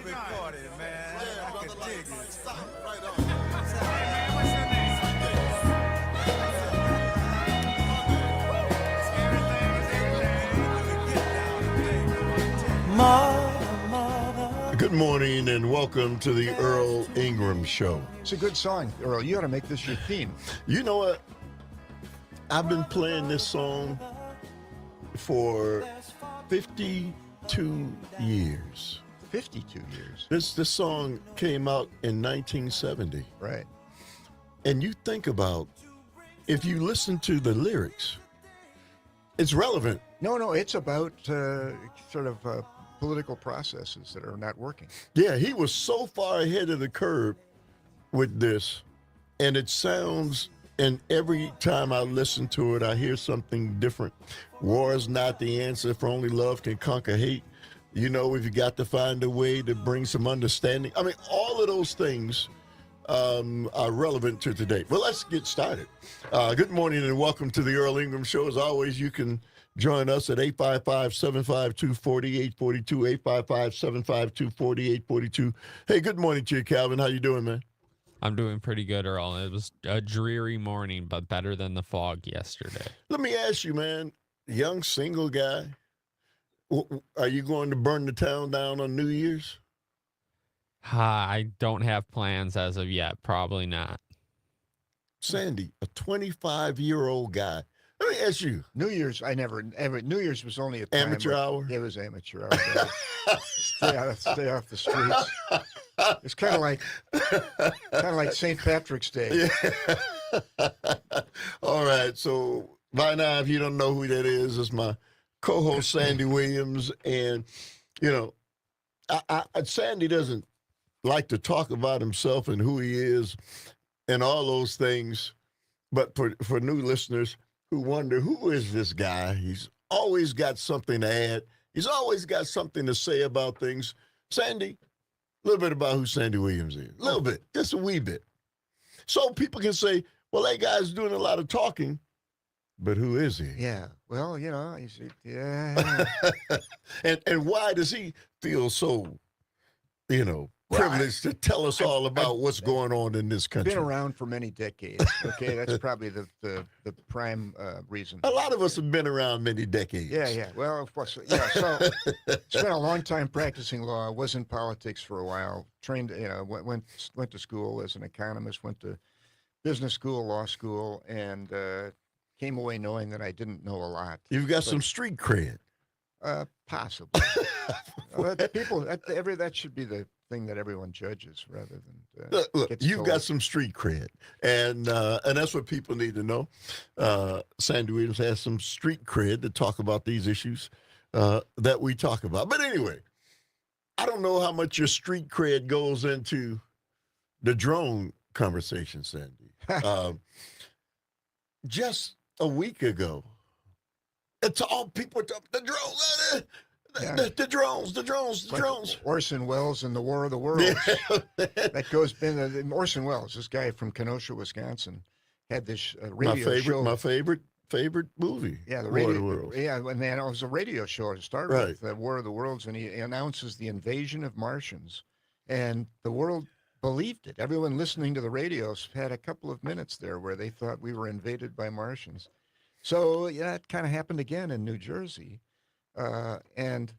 recorded, man. Yeah, I brother, can like, dig it. stop right on. Hey, man, what's your name? Everything is everything. I can get down today. Good morning and welcome to the Earl Ingram Show. It's a good song, Earl. You ought to make this your theme. You know what? I've been playing this song for 52 years. 52 years. This song came out in 1970. Right. And you think about, if you listen to the lyrics, it's relevant. No, it's about political processes that are not working. Yeah, he was so far ahead of the curve with this, and it sounds, and every time I listen to it, I hear something different. War is not the answer, for only love can conquer hate. You know, we've got to find a way to bring some understanding. I mean, all of those things are relevant to today. Well, let's get started. Good morning and welcome to the Earl Ingram Show. As always, you can join us at 855-752-4842, 855-752-4842. Hey, good morning to you, Calvin. How you doing, man? I'm doing pretty good, Earl. It was a dreary morning, but better than the fog yesterday. Let me ask you, man, young single guy, are you going to burn the town down on New Year's? I don't have plans as of yet. Probably not. Sandy, a 25-year-old guy. Let me ask you. New Year's, I never, New Year's was only a time Amateur hour? It was amateur hour. Stay off the streets. It's kind of like St. Patrick's Day. Yeah. All right. So by now, if you don't know who that is, it's my co-host Sandy Williams, and you know, Sandy doesn't like to talk about himself and who he is and all those things. But for new listeners who wonder, who is this guy? He's always got something to add. He's always got something to say about things. Sandy, a little bit about who Sandy Williams is. A little bit, just a wee bit. So people can say, well, that guy's doing a lot of talking, but who is he? Yeah. Well, yeah. And why does he feel so, privileged to tell us all about what's going on in this country? Been around for many decades. Okay, that's probably the prime reason. A lot of us have been around many decades. Yeah. Well, of course. Yeah. So spent a long time practicing law. Was in politics for a while. Trained. Went to school as an economist. Went to business school, law school, and came away knowing that I didn't know a lot. You've got some street cred. Possibly. That should be the thing that everyone judges rather than look, you've told. got some street cred, and that's what people need to know. Sandy Williams has some street cred to talk about these issues that we talk about. But anyway, I don't know how much your street cred goes into the drone conversation, Sandy. Just a week ago, it's all people are talking, the drones. The drones. Orson Welles and the War of the Worlds. That goes in Orson Welles, this guy from Kenosha, Wisconsin, had this radio show. My favorite movie. Yeah, the War radio. of the Worlds. Yeah, and then it was a radio show to start with, the War of the Worlds, and he announces the invasion of Martians, and the world believed it. Everyone listening to the radios had a couple of minutes there where they thought we were invaded by Martians. So yeah, it kind of happened again in New Jersey. And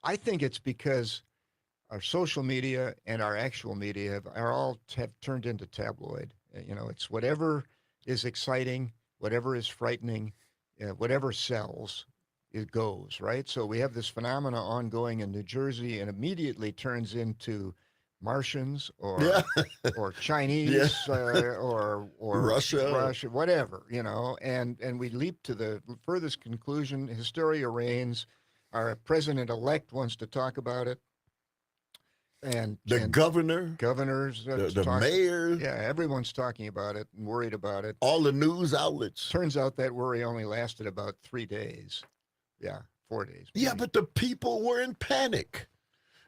I think it's because our social media and our actual media have turned into tabloid. It's whatever is exciting, whatever is frightening, whatever sells, it goes, right? So we have this phenomena ongoing in New Jersey, and immediately turns into Martians or Chinese or Russia, whatever, and we leap to the furthest conclusion. Hysteria reigns. Our president-elect wants to talk about it, and governors, the mayor, everyone's talking about it and worried about it. All the news outlets. Turns out that worry only lasted about 3 days. Yeah, 4 days. Maybe. Yeah, but the people were in panic.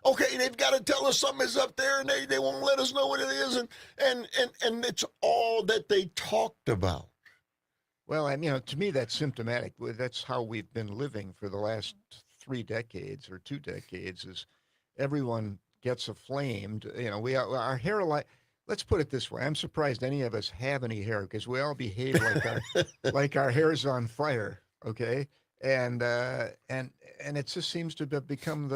Okay, they've got to tell us something is up there, and they won't let us know what it is, and it's all that they talked about. Well, to me, that's symptomatic. That's how we've been living for the last 3 decades or 2 decades. Is everyone gets aflamed. Our hair like. Let's put it this way. I'm surprised any of us have any hair because we all behave like our hair's on fire. Okay, and it just seems to have become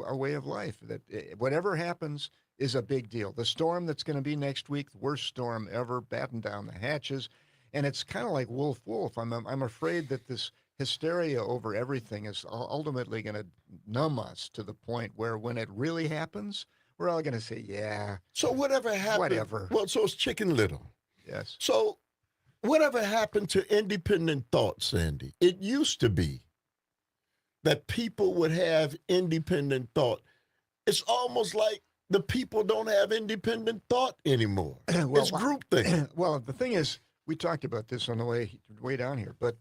a way of life that whatever happens is a big deal. The storm that's going to be next week, the worst storm ever, batten down the hatches, and it's kind of like wolf. I'm afraid that this hysteria over everything is ultimately going to numb us to the point where when it really happens, we're all going to say, yeah. So whatever happened. Whatever. Well, so it's Chicken Little. Yes. So whatever happened to independent thought, Sandy? It used to be that people would have independent thought. It's almost like the people don't have independent thought anymore. It's groupthink. Well, the thing is, we talked about this on the way down here, but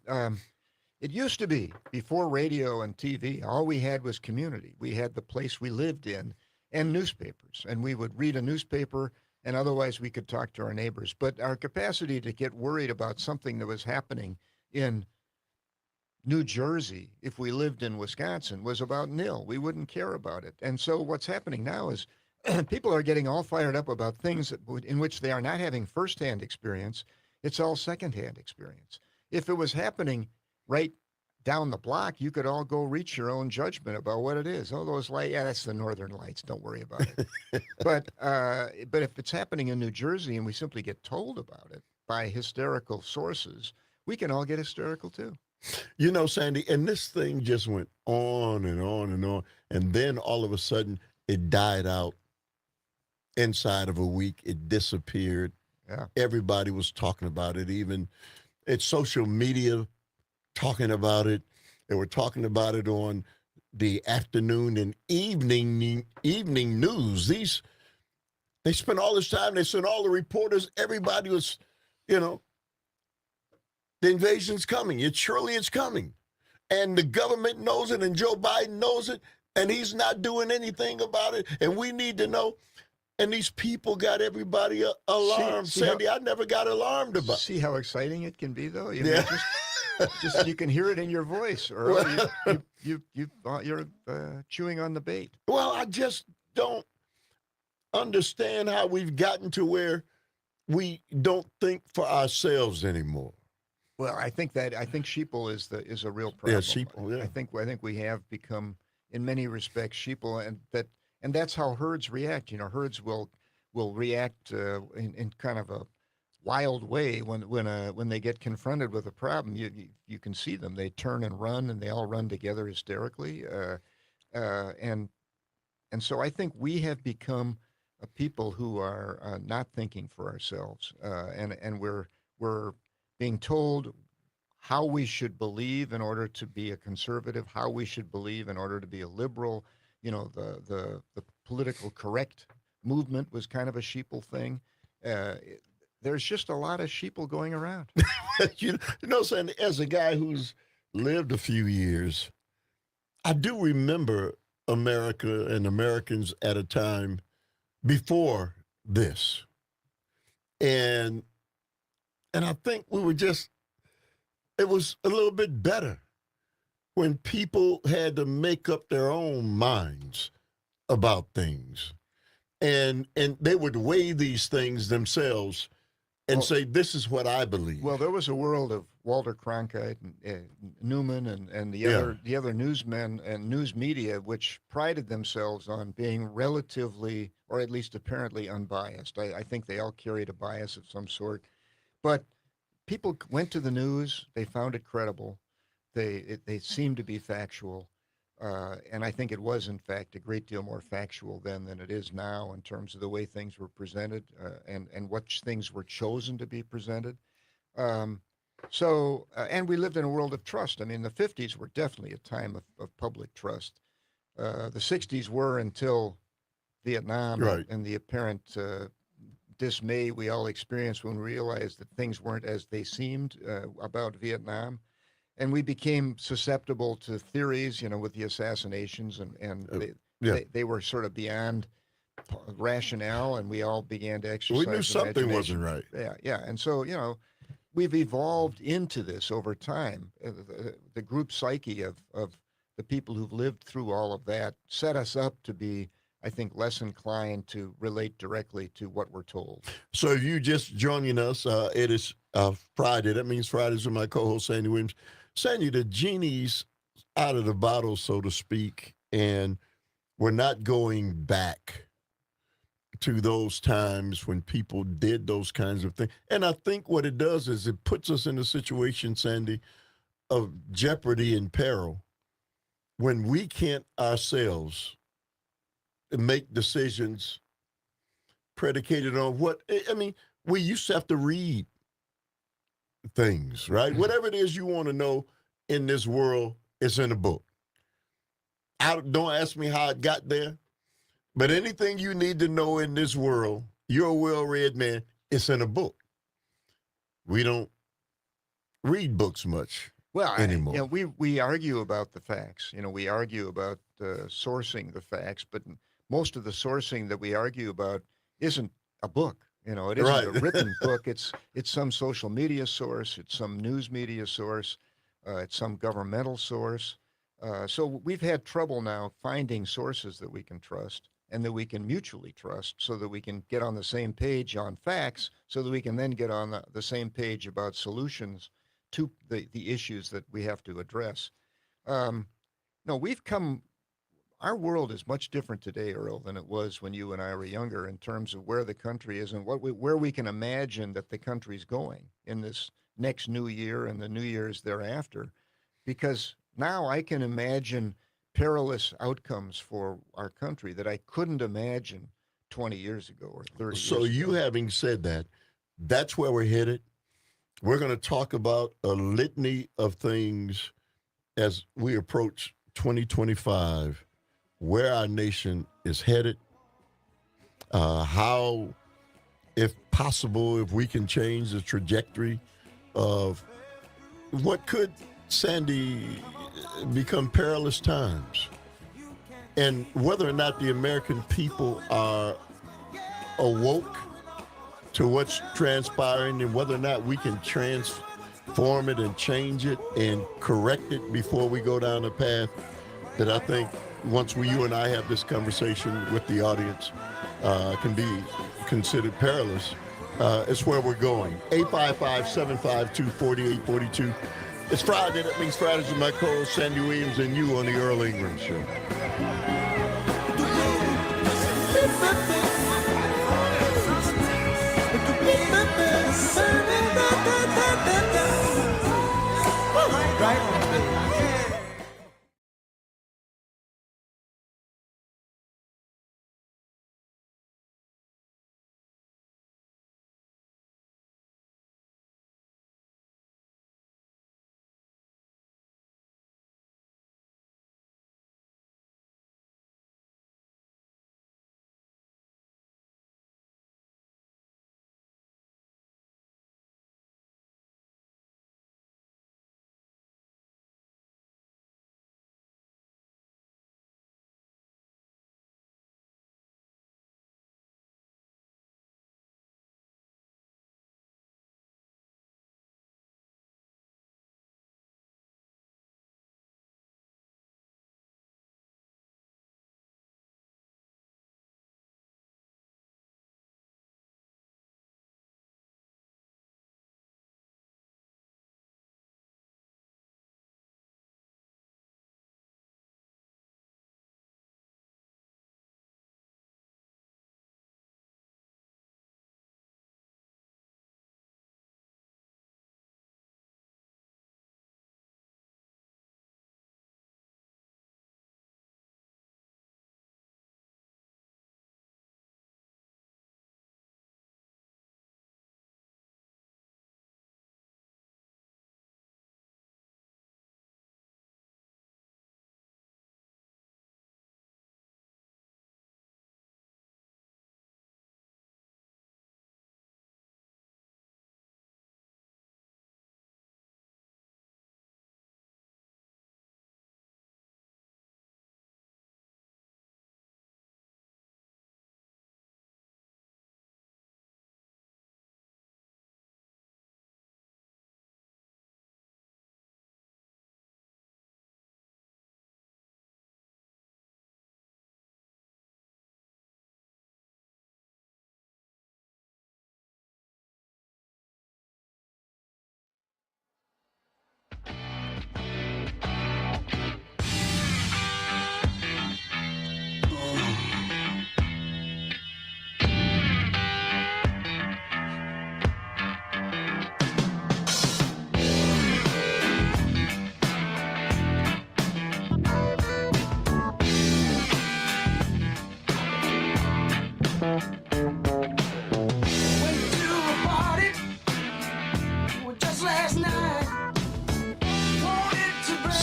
it used to be before radio and TV, all we had was community. We had the place we lived in and newspapers, and we would read a newspaper, and otherwise we could talk to our neighbors. But our capacity to get worried about something that was happening in New Jersey, if we lived in Wisconsin, was about nil. We wouldn't care about it. And so what's happening now is people are getting all fired up about things in which they are not having firsthand experience. It's all secondhand experience. If it was happening right down the block, you could all go reach your own judgment about what it is. Oh, those lights, yeah, that's the Northern Lights. Don't worry about it. But if it's happening in New Jersey and we simply get told about it by hysterical sources, we can all get hysterical too. You know, Sandy, and this thing just went on and on and on. And then all of a sudden it died out. Inside of a week, it disappeared. Yeah. Everybody was talking about it, even it's social media talking about it. They were talking about it on the afternoon and evening news. They spent all this time, they sent all the reporters, everybody was, the invasion's coming. It's coming. And the government knows it, and Joe Biden knows it, and he's not doing anything about it. And we need to know. And these people got everybody alarmed. Sandy, I never got alarmed about it. See how exciting it can be, though? Yeah. Just you can hear it in your voice, or you're chewing on the bait. Well, I just don't understand how we've gotten to where we don't think for ourselves anymore. Well, I think sheeple is a real problem. Yeah, sheeple. Yeah. I think we have become, in many respects, sheeple, and that's how herds react. Herds will react in kind of a wild way when they get confronted with a problem. You can see them. They turn and run, and they all run together hysterically. And so I think we have become a people who are not thinking for ourselves, and we're being told how we should believe in order to be a conservative, how we should believe in order to be a liberal. The political correct movement was kind of a sheeple thing. There's just a lot of sheeple going around. Sandy, as a guy who's lived a few years, I do remember America and Americans at a time before this. And I think it was a little bit better when people had to make up their own minds about things. And they would weigh these things themselves and say, this is what I believe. Well, there was a world of Walter Cronkite and Newman and the other newsmen and news media, which prided themselves on being relatively, or at least apparently, unbiased. I think they all carried a bias of some sort. But people went to the news. They found it credible. They seemed to be factual. And I think it was, in fact, a great deal more factual then than it is now in terms of the way things were presented and what things were chosen to be presented. And we lived in a world of trust. I mean, the 50s were definitely a time of public trust. The 60s were until Vietnam, right, and the apparent dismay we all experienced when we realized that things weren't as they seemed about Vietnam. And we became susceptible to theories, with the assassinations, and they were sort of beyond rationale, and we all began to exercise. We knew something wasn't right. Yeah. And so, we've evolved into this over time. The group psyche of the people who've lived through all of that set us up to be I think, less inclined to relate directly to what we're told. So if you just joining us, it is Friday. That means Fridays with my co-host Sandy Williams. Sandy, the genie's out of the bottle, so to speak, and we're not going back to those times when people did those kinds of things. And I think what it does is it puts us in a situation, Sandy, of jeopardy and peril when we can't ourselves make decisions predicated on what, I mean, we used to have to read things, right? Whatever it is you want to know in this world, it's in a book. Don't ask me how it got there, but anything you need to know in this world, you're a well-read man, it's in a book. We don't read books much anymore. We argue about the facts. We argue about sourcing the facts, but most of the sourcing that we argue about isn't a book. It isn't Right. a written book. It's some social media source. It's some news media source. It's some governmental source. So we've had trouble now finding sources that we can trust and that we can mutually trust so that we can get on the same page on facts so that we can then get on the same page about solutions to the issues that we have to address. No, our world is much different today, Earl, than it was when you and I were younger in terms of where the country is and where we can imagine that the country's going in this next new year and the new years thereafter. Because now I can imagine perilous outcomes for our country that I couldn't imagine 20 years ago or 30 years ago. So you having said that, that's where we're headed. We're going to talk about a litany of things as we approach 2025, where our nation is headed, how, if possible, if we can change the trajectory of what could, Sandy, become perilous times, and whether or not the American people are awoke to what's transpiring and whether or not we can transform it and change it and correct it before we go down a path that I think once you and I have this conversation with the audience can be considered perilous. It's where we're going. 855-752-4842. It's Friday. That means Fridays with my co-host Sandy Williams and you on the Earl Ingram Show.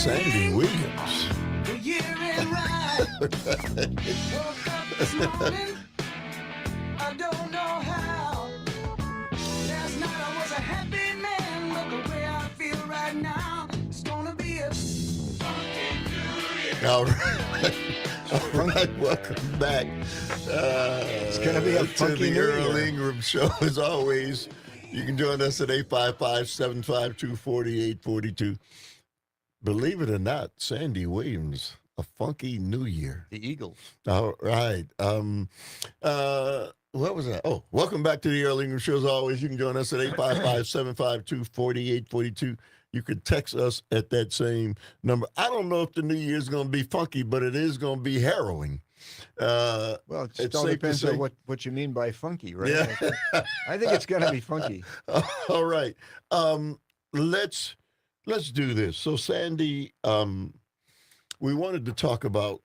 Sandy Williams. The year ain't right. Woke up this morning, I don't know how. Last night I was a happy man, but the way I feel right now, it's gonna be a funky new year. All right. All right, welcome back. It's gonna be a funky to the new Earl year. Ingram Show. As always, you can join us at 855-752-4842. Believe it or not, Sandy Williams, a funky new year. The Eagles. All right. What was that? Oh, welcome back to the Earl Ingram Show. As always, you can join us at 855-752-4842. You could text us at that same number. I don't know if the new year is going to be funky, but it is going to be harrowing. Well, It's it all safe to depends say. on what you mean by funky, right? Yeah. I think it's going to be funky. All right. Let's do this. So, Sandy, we wanted to talk about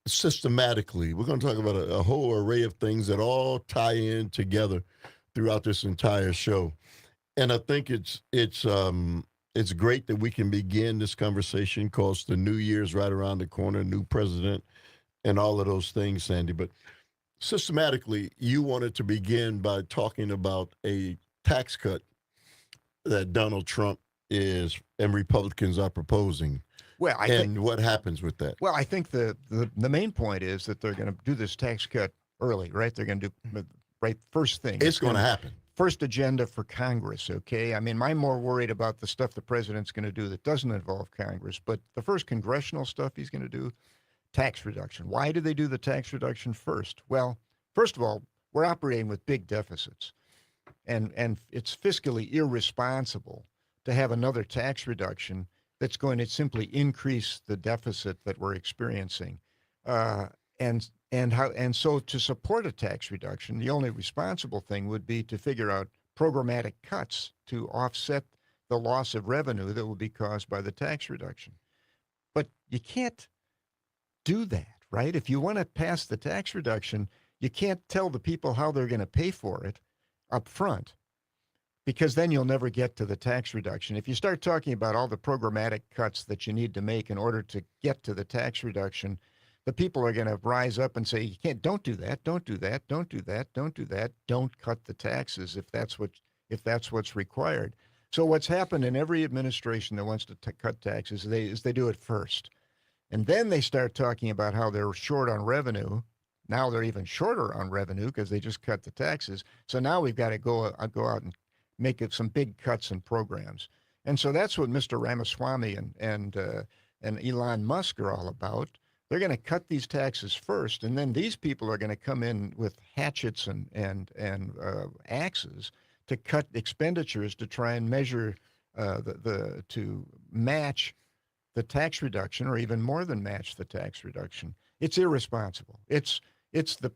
systematically. We're going to talk about a whole array of things that all tie in together throughout this entire show. And I think it's great that we can begin this conversation because the new year's right around the corner, new president, and all of those things, Sandy. But systematically, you wanted to begin by talking about a tax cut that Donald Trump is and Republicans are proposing. Well, I and think. what happens with that? Well, I think the main point is that they're going to do this tax cut early, right? They're going to do right first thing. It's going to happen. First agenda for Congress, okay? I mean, I'm more worried about the stuff the president's going to do that doesn't involve Congress, but the first congressional stuff he's going to do, tax reduction. Why do they do the tax reduction first? Well, first of all, we're operating with big deficits, and it's fiscally irresponsible to have another tax reduction that's going to simply increase the deficit that we're experiencing. And so to support a tax reduction, the only responsible thing would be to figure out programmatic cuts to offset the loss of revenue that will be caused by the tax reduction. But you can't do that, right? If you want to pass the tax reduction, you can't tell the people how they're going to pay for it up front, because then you'll never get to the tax reduction. If you start talking about all the programmatic cuts that you need to make in order to get to the tax reduction, the people are going to rise up and say, don't do that, don't do that, don't do that, don't do that, don't cut the taxes if that's what's required. So what's happened in every administration that wants to cut taxes is they do it first. And then they start talking about how they're short on revenue. Now they're even shorter on revenue because they just cut the taxes. So now we've got to go out and make some big cuts in programs. And so that's what Mr. Ramaswamy and Elon Musk are all about. They're going to cut these taxes first, and then these people are going to come in with hatchets and axes to cut expenditures to try and measure to match the tax reduction, or even more than match the tax reduction. It's irresponsible. It's the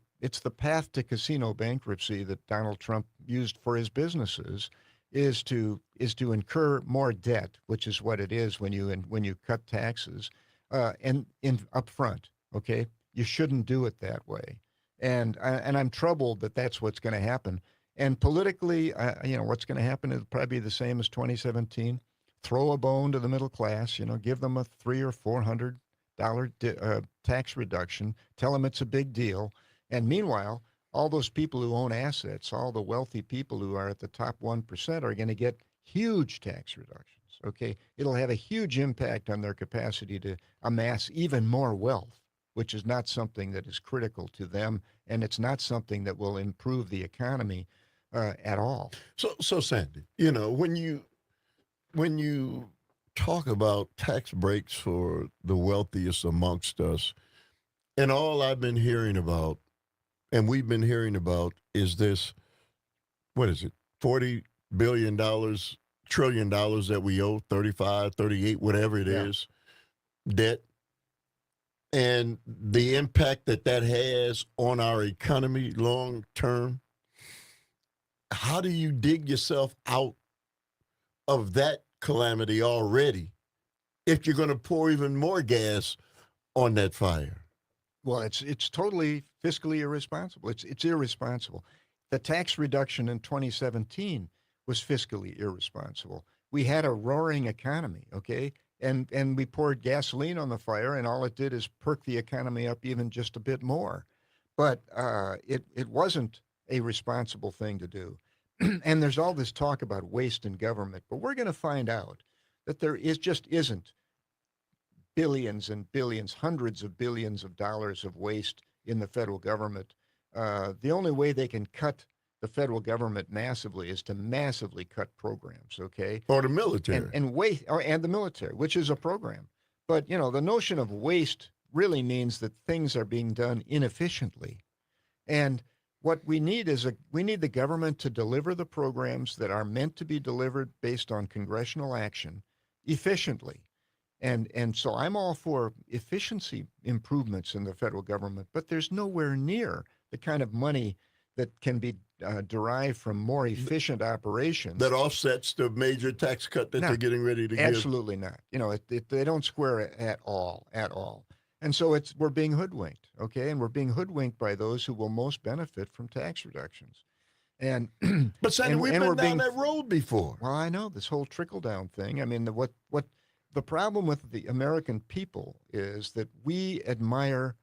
path to casino bankruptcy that Donald Trump used for his businesses, is to incur more debt, which is what it is when you cut taxes. And up front, okay, you shouldn't do it that way, and I'm troubled that that's what's going to happen. And politically, what's going to happen is probably the same as 2017. Throw a bone to the middle class, give them a $300 or $400 tax reduction. Tell them it's a big deal, and meanwhile, all those people who own assets, all the wealthy people who are at the top 1%, are going to get huge tax reductions. Okay, it'll have a huge impact on their capacity to amass even more wealth, which is not something that is critical to them, and it's not something that will improve the economy at all. So Sandy, when you talk about tax breaks for the wealthiest amongst us, and all I've been hearing about, and we've been hearing about, is this, what is it, $40 billion, $1 trillion that we owe, 35, 38, whatever it is, debt, and the impact that has on our economy long term. How do you dig yourself out of that calamity already if you're going to pour even more gas on that fire? Well, it's totally fiscally irresponsible. It's irresponsible. The tax reduction in 2017 was fiscally irresponsible. We had a roaring economy, okay? and we poured gasoline on the fire, and all it did is perk the economy up even just a bit more. But it wasn't a responsible thing to do. And there's all this talk about waste in government, but we're going to find out that there is just isn't billions and billions, hundreds of billions of dollars of waste in the federal government. The only way they can cut the federal government massively is to massively cut programs, okay? Or the military. And the military, which is a program. But the notion of waste really means that things are being done inefficiently. And what we need is we need the government to deliver the programs that are meant to be delivered based on congressional action efficiently. And so I'm all for efficiency improvements in the federal government, but there's nowhere near the kind of money that can be derived from more efficient operations. That offsets the major tax cut that they're getting ready to give. Absolutely not. They don't square it at all. And so we're being hoodwinked, okay? And we're being hoodwinked by those who will most benefit from tax reductions. And but Sandy, we've been down that road before. Well, I know this whole trickle down thing. I mean, what the problem with the American people is that we admire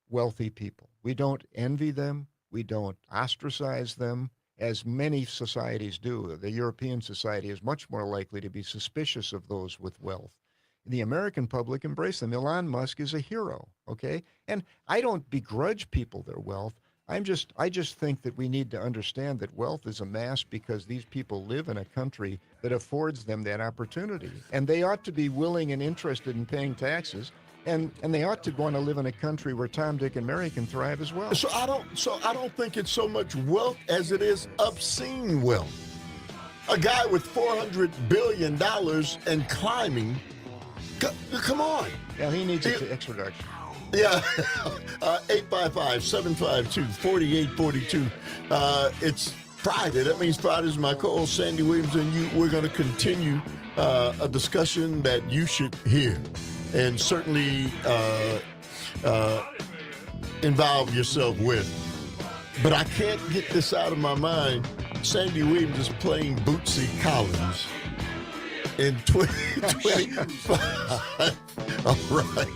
wealthy people. We don't envy them. We don't ostracize them, as many societies do. The European society is much more likely to be suspicious of those with wealth. The American public embrace them. Elon Musk is a hero, okay? And I don't begrudge people their wealth. I just think that we need to understand that wealth is amassed because these people live in a country that affords them that opportunity. And they ought to be willing and interested in paying taxes. And they ought to want to live in a country where Tom, Dick, and Mary can thrive as well. So I don't think it's so much wealth as it is obscene wealth. A guy with $400 billion and climbing, come on. Yeah, he needs an extradition. Yeah, 855-752-4842. It's Friday. That means Friday is my co-host Sandy Williams and you. We're going to continue a discussion that you should hear and certainly involve yourself with. But I can't get this out of my mind. Sandy Williams is playing Bootsy Collins in 2025. All right.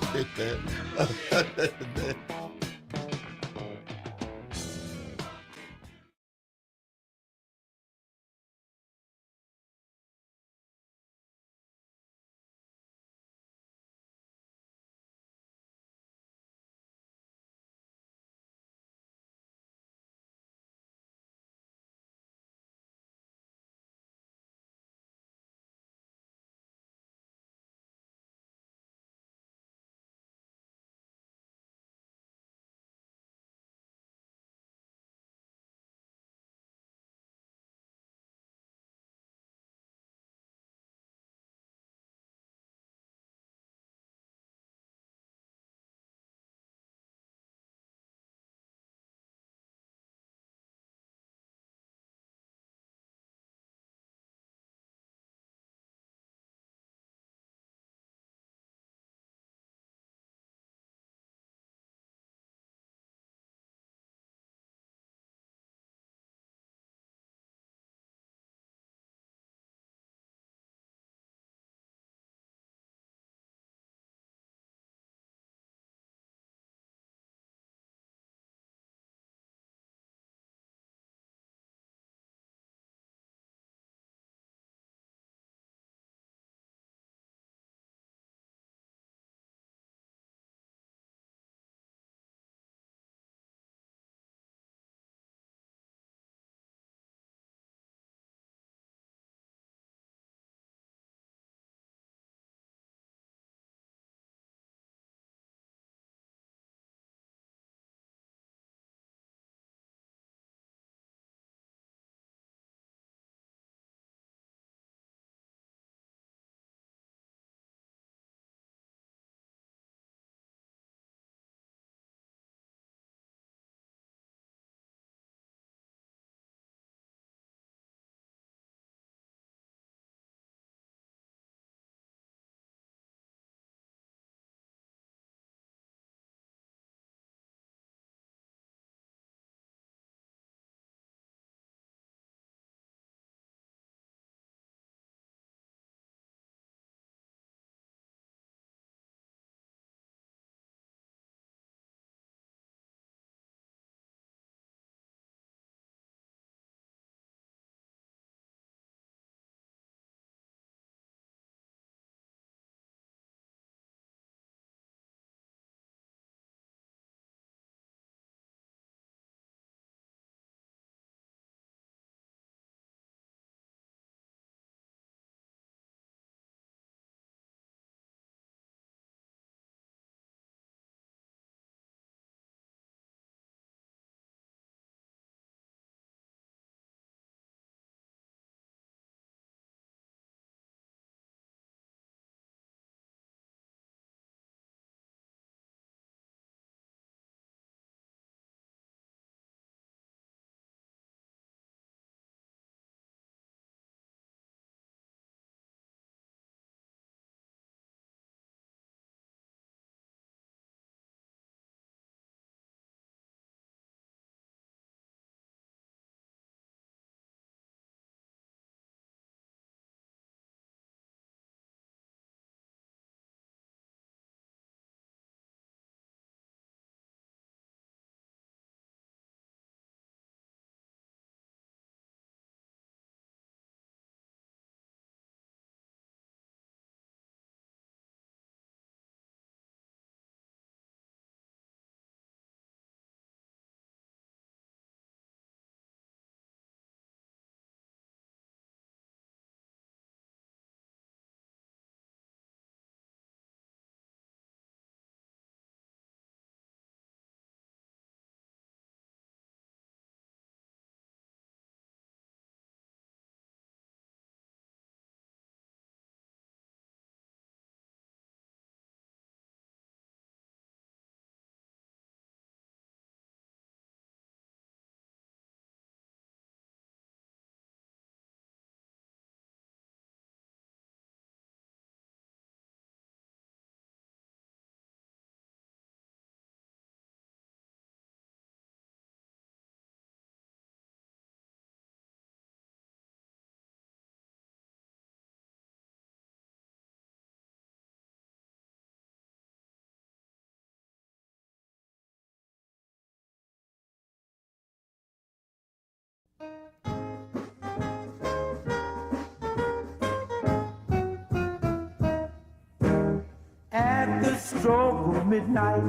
stroke of midnight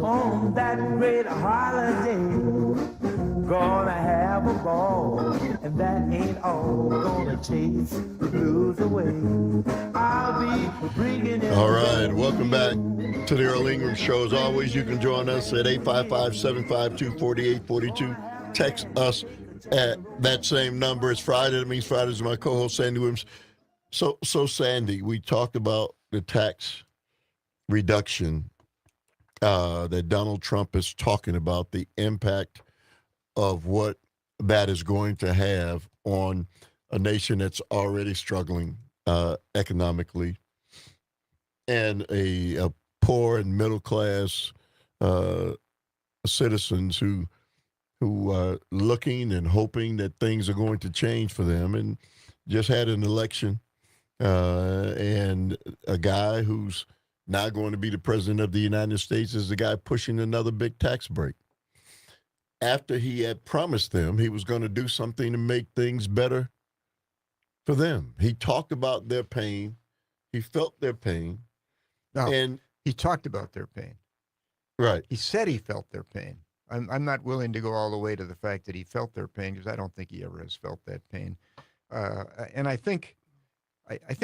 on that great holiday. Gonna have a ball, and that ain't all. Gonna chase the blues away. I'll be bringing in. All right, welcome back to the Earl Ingram Show. As always, you can join us at 855-752-4842. Text us at that same number. It's Friday. That means Friday is my co-host, Sandy Williams. So Sandy, we talked about the tax reduction that Donald Trump is talking about, the impact of what that is going to have on a nation that's already struggling economically, and a poor and middle class citizens who are looking and hoping that things are going to change for them, and just had an election, and a guy who's now going to be the president of the United States is the guy pushing another big tax break. After he had promised them he was going to do something to make things better for them. He talked about their pain. He felt their pain. No, And he talked about their pain. right. He said he felt their pain. I'm not willing to go all the way to the fact that he felt their pain, because I don't think he ever has felt that pain. And I think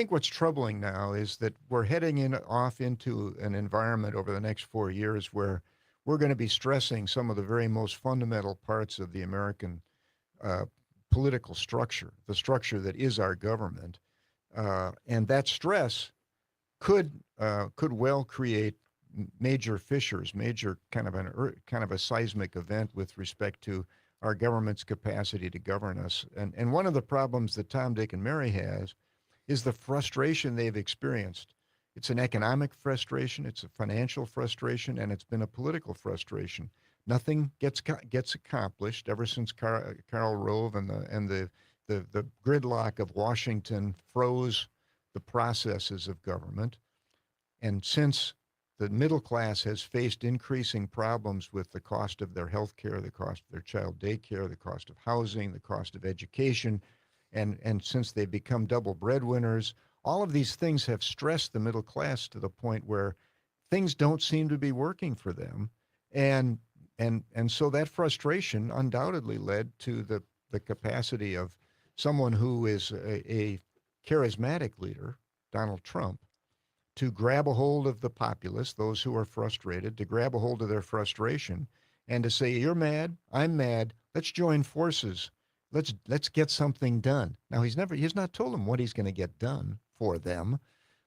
what's troubling now is that we're heading off into an environment over the next 4 years where we're going to be stressing some of the very most fundamental parts of the American political structure, the structure that is our government, and that stress could well create major fissures, major kind of a seismic event with respect to our government's capacity to govern us. And one of the problems that Tom, Dick, and Mary has is the frustration they've experienced. It's an economic frustration, it's a financial frustration, and it's been a political frustration. Nothing gets accomplished ever since Karl Rove and the gridlock of Washington froze the processes of government. And since the middle class has faced increasing problems with the cost of their health care, the cost of their child daycare, the cost of housing, the cost of education, and since they've become double breadwinners, all of these things have stressed the middle class to the point where things don't seem to be working for them. And so that frustration undoubtedly led to the capacity of someone who is a charismatic leader, Donald Trump, to grab a hold of the populace, those who are frustrated, to grab a hold of their frustration and to say, you're mad, I'm mad, let's join forces. Let's get something done. Now, he's not told them what he's going to get done for them,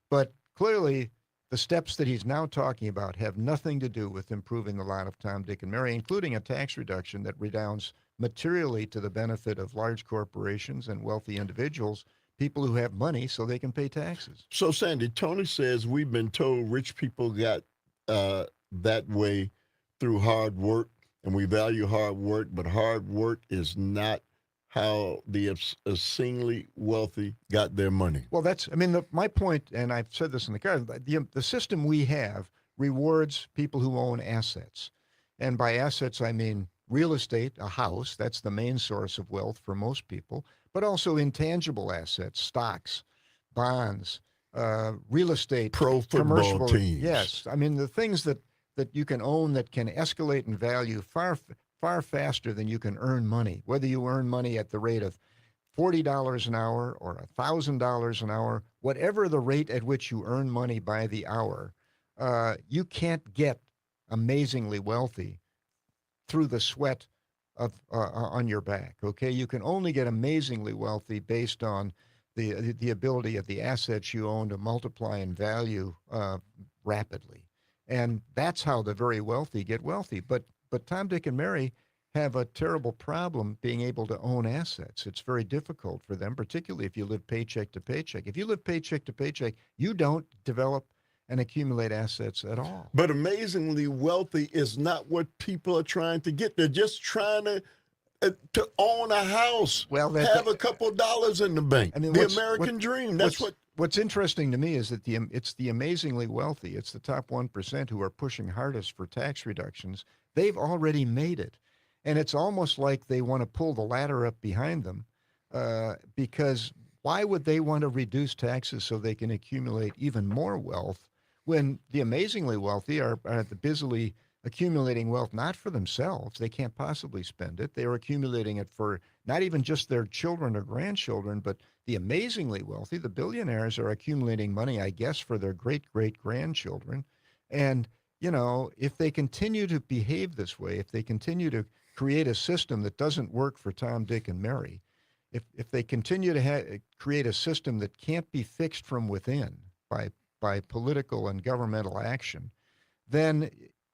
but clearly the steps that he's now talking about have nothing to do with improving the lot of Tom, Dick, and Mary, including a tax reduction that redounds materially to the benefit of large corporations and wealthy individuals, people who have money so they can pay taxes. So, Sandy, Tony says we've been told rich people got that way through hard work, and we value hard work, but hard work is not how the obscenely wealthy got their money. Well, my point, and I've said this in the car, the system we have rewards people who own assets. And by assets, I mean real estate, a house, that's the main source of wealth for most people, but also intangible assets, stocks, bonds, real estate, Pro football commercial teams. Yes. I mean, the things that you can own that can escalate in value far faster than you can earn money, whether you earn money at the rate of $40 an hour or $1,000 an hour, whatever the rate at which you earn money by the hour, you can't get amazingly wealthy through the sweat of on your back. Okay, you can only get amazingly wealthy based on the ability of the assets you own to multiply in value rapidly, and that's how the very wealthy get wealthy. But Tom, Dick, and Mary have a terrible problem being able to own assets. It's very difficult for them, particularly if you live paycheck to paycheck. If you live paycheck to paycheck, you don't develop and accumulate assets at all. But amazingly wealthy is not what people are trying to get. They're just trying to own a house, have a couple dollars in the bank. I mean, the American dream. That's What's interesting to me is that it's the amazingly wealthy. It's the top 1% who are pushing hardest for tax reductions. They've already made it. And it's almost like they want to pull the ladder up behind them because why would they want to reduce taxes so they can accumulate even more wealth when the amazingly wealthy are busily accumulating wealth not for themselves. They can't possibly spend it. They are accumulating it for not even just their children or grandchildren, but the amazingly wealthy, the billionaires, are accumulating money, I guess, for their great-great-grandchildren. And, if they continue to behave this way, if they continue to create a system that doesn't work for Tom, Dick, and Mary, if they continue to create a system that can't be fixed from within by political and governmental action, then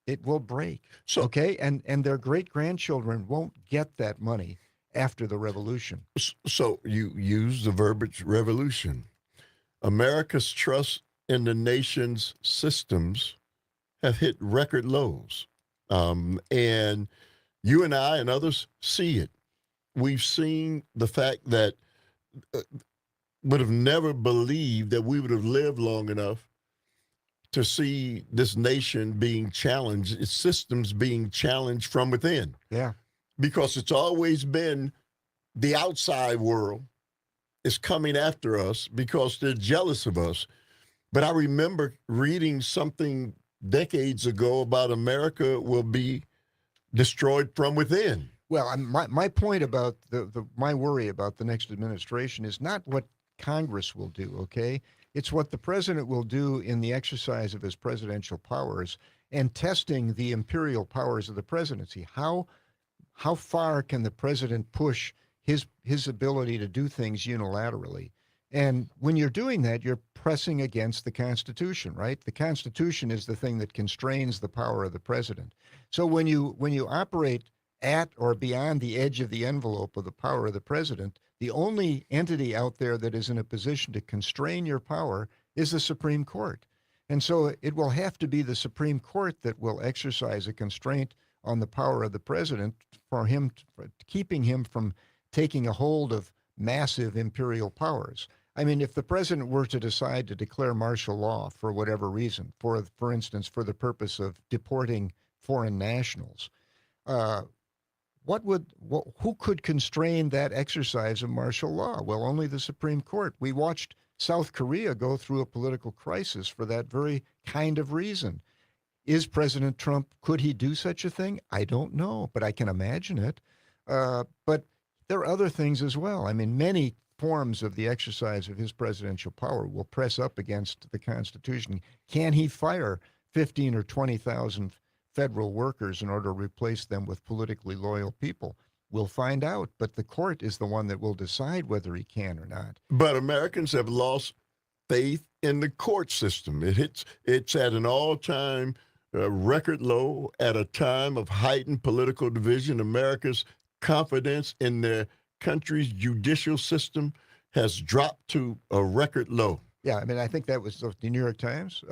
it will break. So, okay, and their great grandchildren won't get that money after the revolution. so you use the verbiage revolution. America's trust in the nation's systems have hit record lows, and you and I and others see it. We've seen the fact that would have never believed that we would have lived long enough to see this nation being challenged, its systems being challenged from within. Yeah. Because it's always been the outside world is coming after us because they're jealous of us. But I remember reading something decades ago about America will be destroyed from within. Well, my point about my worry about the next administration is not what Congress will do, okay? It's what the president will do in the exercise of his presidential powers and testing the imperial powers of the presidency. How far can the president push his ability to do things unilaterally? And when you're doing that, you're pressing against the Constitution, right? The Constitution is the thing that constrains the power of the president. So when you operate at or beyond the edge of the envelope of the power of the president, the only entity out there that is in a position to constrain your power is the Supreme Court. And so it will have to be the Supreme Court that will exercise a constraint on the power of the president for keeping him from taking a hold of massive imperial powers. I mean, if the president were to decide to declare martial law for whatever reason, for instance, for the purpose of deporting foreign nationals, who could constrain that exercise of martial law? Well, only the Supreme Court. We watched South Korea go through a political crisis for that very kind of reason. Is President Trump, could he do such a thing? I don't know, but I can imagine it. But there are other things as well. I mean, many forms of the exercise of his presidential power will press up against the Constitution. Can he fire 15 or 20,000 federal workers in order to replace them with politically loyal people? We'll find out, but the court is the one that will decide whether he can or not. But Americans have lost faith in the court system. It's at an all-time record low at a time of heightened political division. America's confidence in their country's judicial system has dropped to a record low. Yeah, I mean, I think that was the New York Times.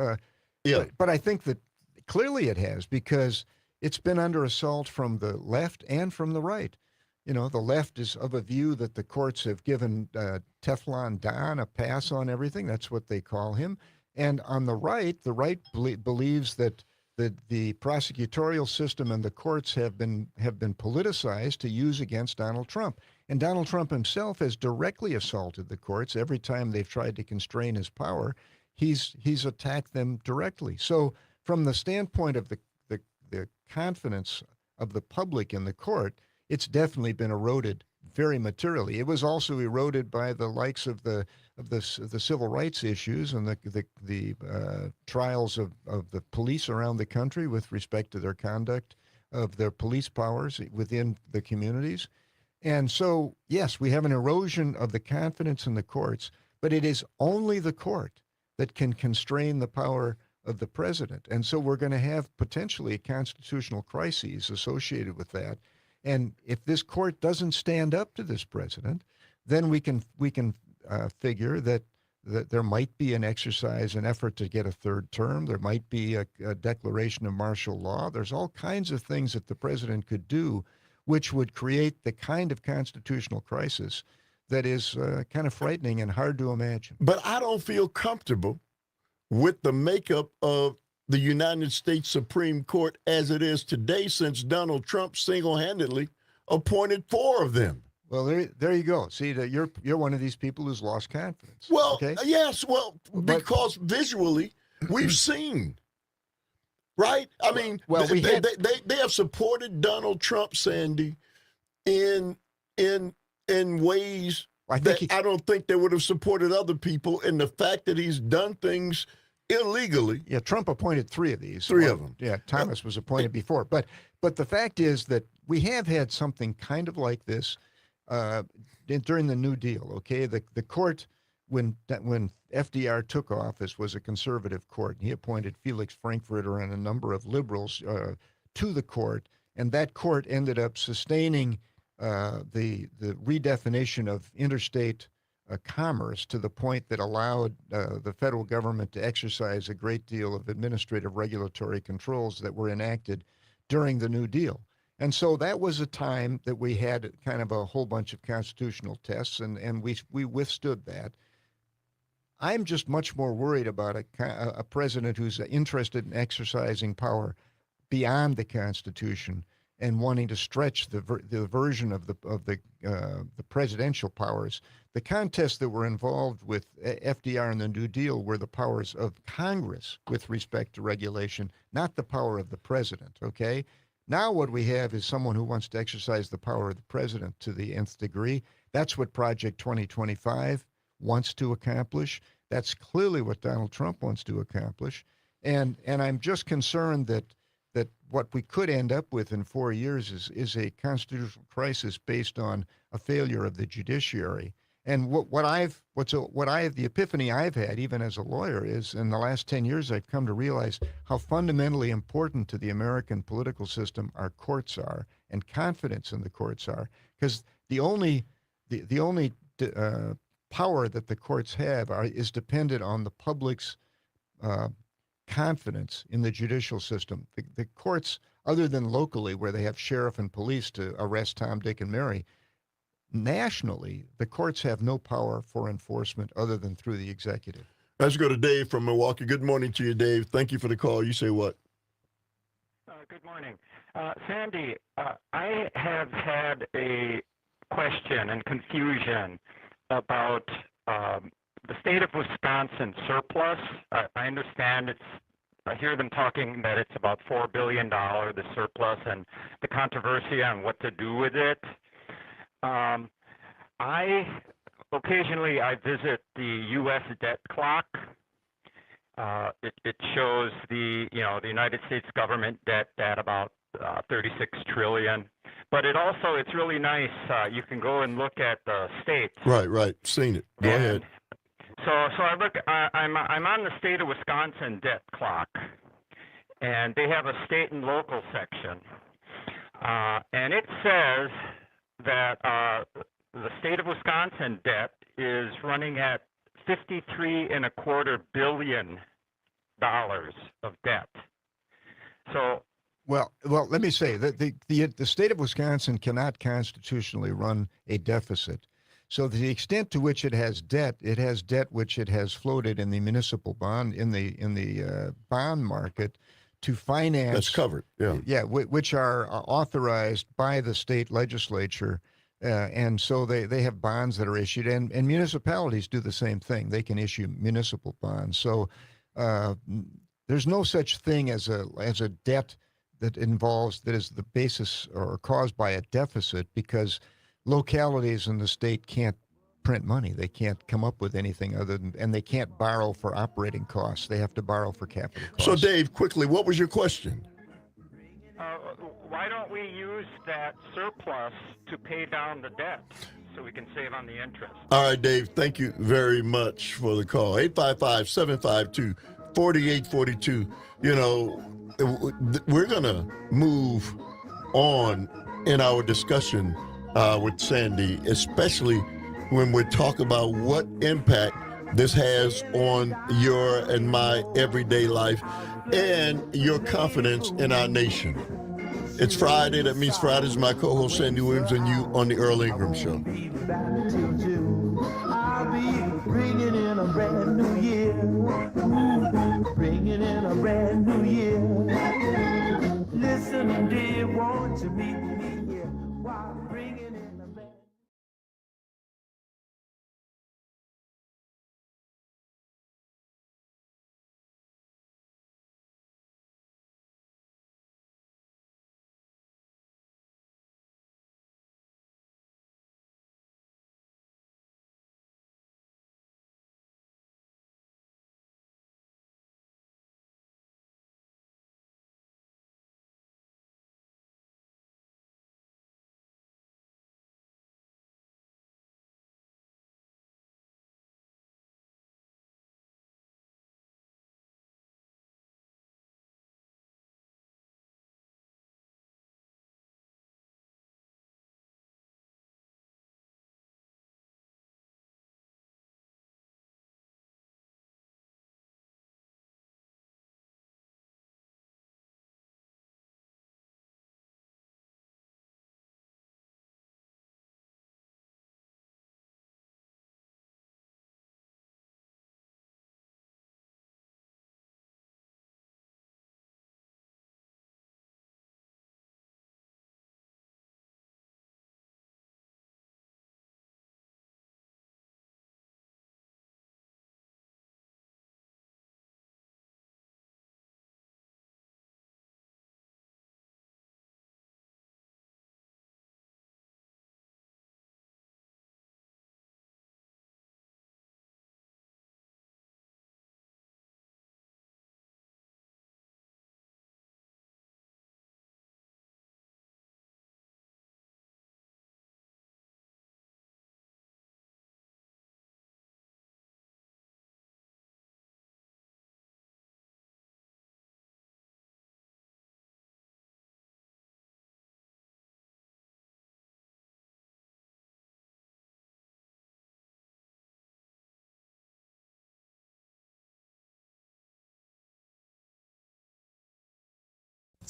Yeah. But I think that clearly it has, because it's been under assault from the left and from the right. You know, the left is of a view that the courts have given Teflon Don a pass on everything. That's what they call him. And on the right believes that the prosecutorial system and the courts have been politicized to use against Donald Trump. And Donald Trump himself has directly assaulted the courts every time they've tried to constrain his power. He's attacked them directly. So from the standpoint of the confidence of the public in the court, it's definitely been eroded very materially. It was also eroded by the likes of the civil rights issues and the trials of the police around the country with respect to their conduct of their police powers within the communities. And so, yes, we have an erosion of the confidence in the courts, but it is only the court that can constrain the power of the president. And so we're going to have potentially constitutional crises associated with that. And if this court doesn't stand up to this president, then we can figure that there might be an effort to get a third term. There might be a declaration of martial law. There's all kinds of things that the president could do, which would create the kind of constitutional crisis that is kind of frightening and hard to imagine. But I don't feel comfortable with the makeup of the United States Supreme Court as it is today, since Donald Trump single-handedly appointed 4 of them. Well, there you go. See, that you're one of these people who's lost confidence. Well, okay? yes, well, because visually we've seen. Right? I mean, well, they have supported Donald Trump, Sandy, in ways I think that I don't think they would have supported other people. And the fact that he's done things illegally. Yeah, Trump appointed 3 of these. 3 of them. Yeah, Thomas was appointed before. But the fact is that we have had something kind of like this during the New Deal. Okay, the court when FDR took office was a conservative court, and he appointed Felix Frankfurter and a number of liberals to the court, and that court ended up sustaining the redefinition of interstate commerce to the point that allowed the federal government to exercise a great deal of administrative regulatory controls that were enacted during the New Deal. And so that was a time that we had kind of a whole bunch of constitutional tests, and we withstood that. I'm just much more worried about a president who's interested in exercising power beyond the Constitution and wanting to stretch the version of the presidential powers. The contests that were involved with FDR and the New Deal were the powers of Congress with respect to regulation, not the power of the president. Okay. Now what we have is someone who wants to exercise the power of the president to the nth degree. That's what Project 2025 wants to accomplish. That's clearly what Donald Trump wants to accomplish. And I'm just concerned that what we could end up with in 4 years is a constitutional crisis based on a failure of the judiciary. And the epiphany I've had, even as a lawyer, is in the last 10 years, I've come to realize how fundamentally important to the American political system our courts are, and confidence in the courts are, because the only power that the courts have is dependent on the public's confidence in the judicial system. The courts, other than locally where they have sheriff and police to arrest Tom, Dick, and Mary, nationally, the courts have no power for enforcement other than through the executive. Let's go to Dave from Milwaukee. Good morning to you, Dave. Thank you for the call. You say what? Good morning. Sandy, I have had a question and confusion about the state of Wisconsin surplus. I understand I hear them talking that it's about $4 billion, the surplus, and the controversy on what to do with it. Occasionally I visit the U.S. debt clock. It shows the United States government debt at about 36 trillion. But it's really nice. You can go and look at the states. Right. Seen it. Go ahead. So I look. I'm on the state of Wisconsin debt clock, and they have a state and local section, and it says that the state of Wisconsin debt is running at $53.25 billion of debt. So. Well, let me say that the state of Wisconsin cannot constitutionally run a deficit. So the extent to which it has debt which it has floated in the municipal bond in the bond market to finance. That's covered. Yeah. Yeah, which are authorized by the state legislature, and so they have bonds that are issued, and municipalities do the same thing. They can issue municipal bonds. So there's no such thing as a debt that is the basis or caused by a deficit, because localities in the state can't print money. They can't come up with anything and they can't borrow for operating costs. They have to borrow for capital costs. So, Dave, quickly, what was your question? Why don't we use that surplus to pay down the debt so we can save on the interest? All right, Dave, thank you very much for the call. 855-752-4842. We're going to move on in our discussion with Sandy, especially when we talk about what impact this has on your and my everyday life and your confidence in our nation. It's Friday. That means Friday's my co-host Sandy Williams and you on the Earl Ingram Show. I'll be bringing in a brand new year. Bringing in a brand new year. Listen, dear, won't you meet me here while bringing in a brand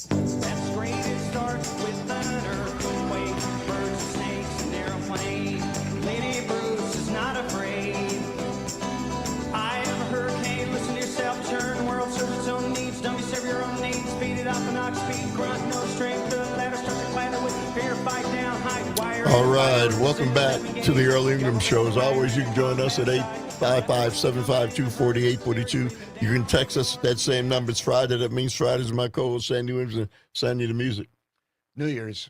That's great, it starts with an earthquake, birds and snakes and airplane. Lady Bruce is not afraid. I am a hurricane, listen to yourself, turn, world serves its own needs, don't you serve your own needs, speed it up and knock speed, grunt, no strength, the ladder start to clatter with fear, fight down, hide, wire. All right, welcome back to the Earl Ingram Show. As always, you can join us at 855-752-4842. You can text us at that same number. It's Friday. That means Friday's my co-host, Sandy Williams, and Sandy the music. New Year's,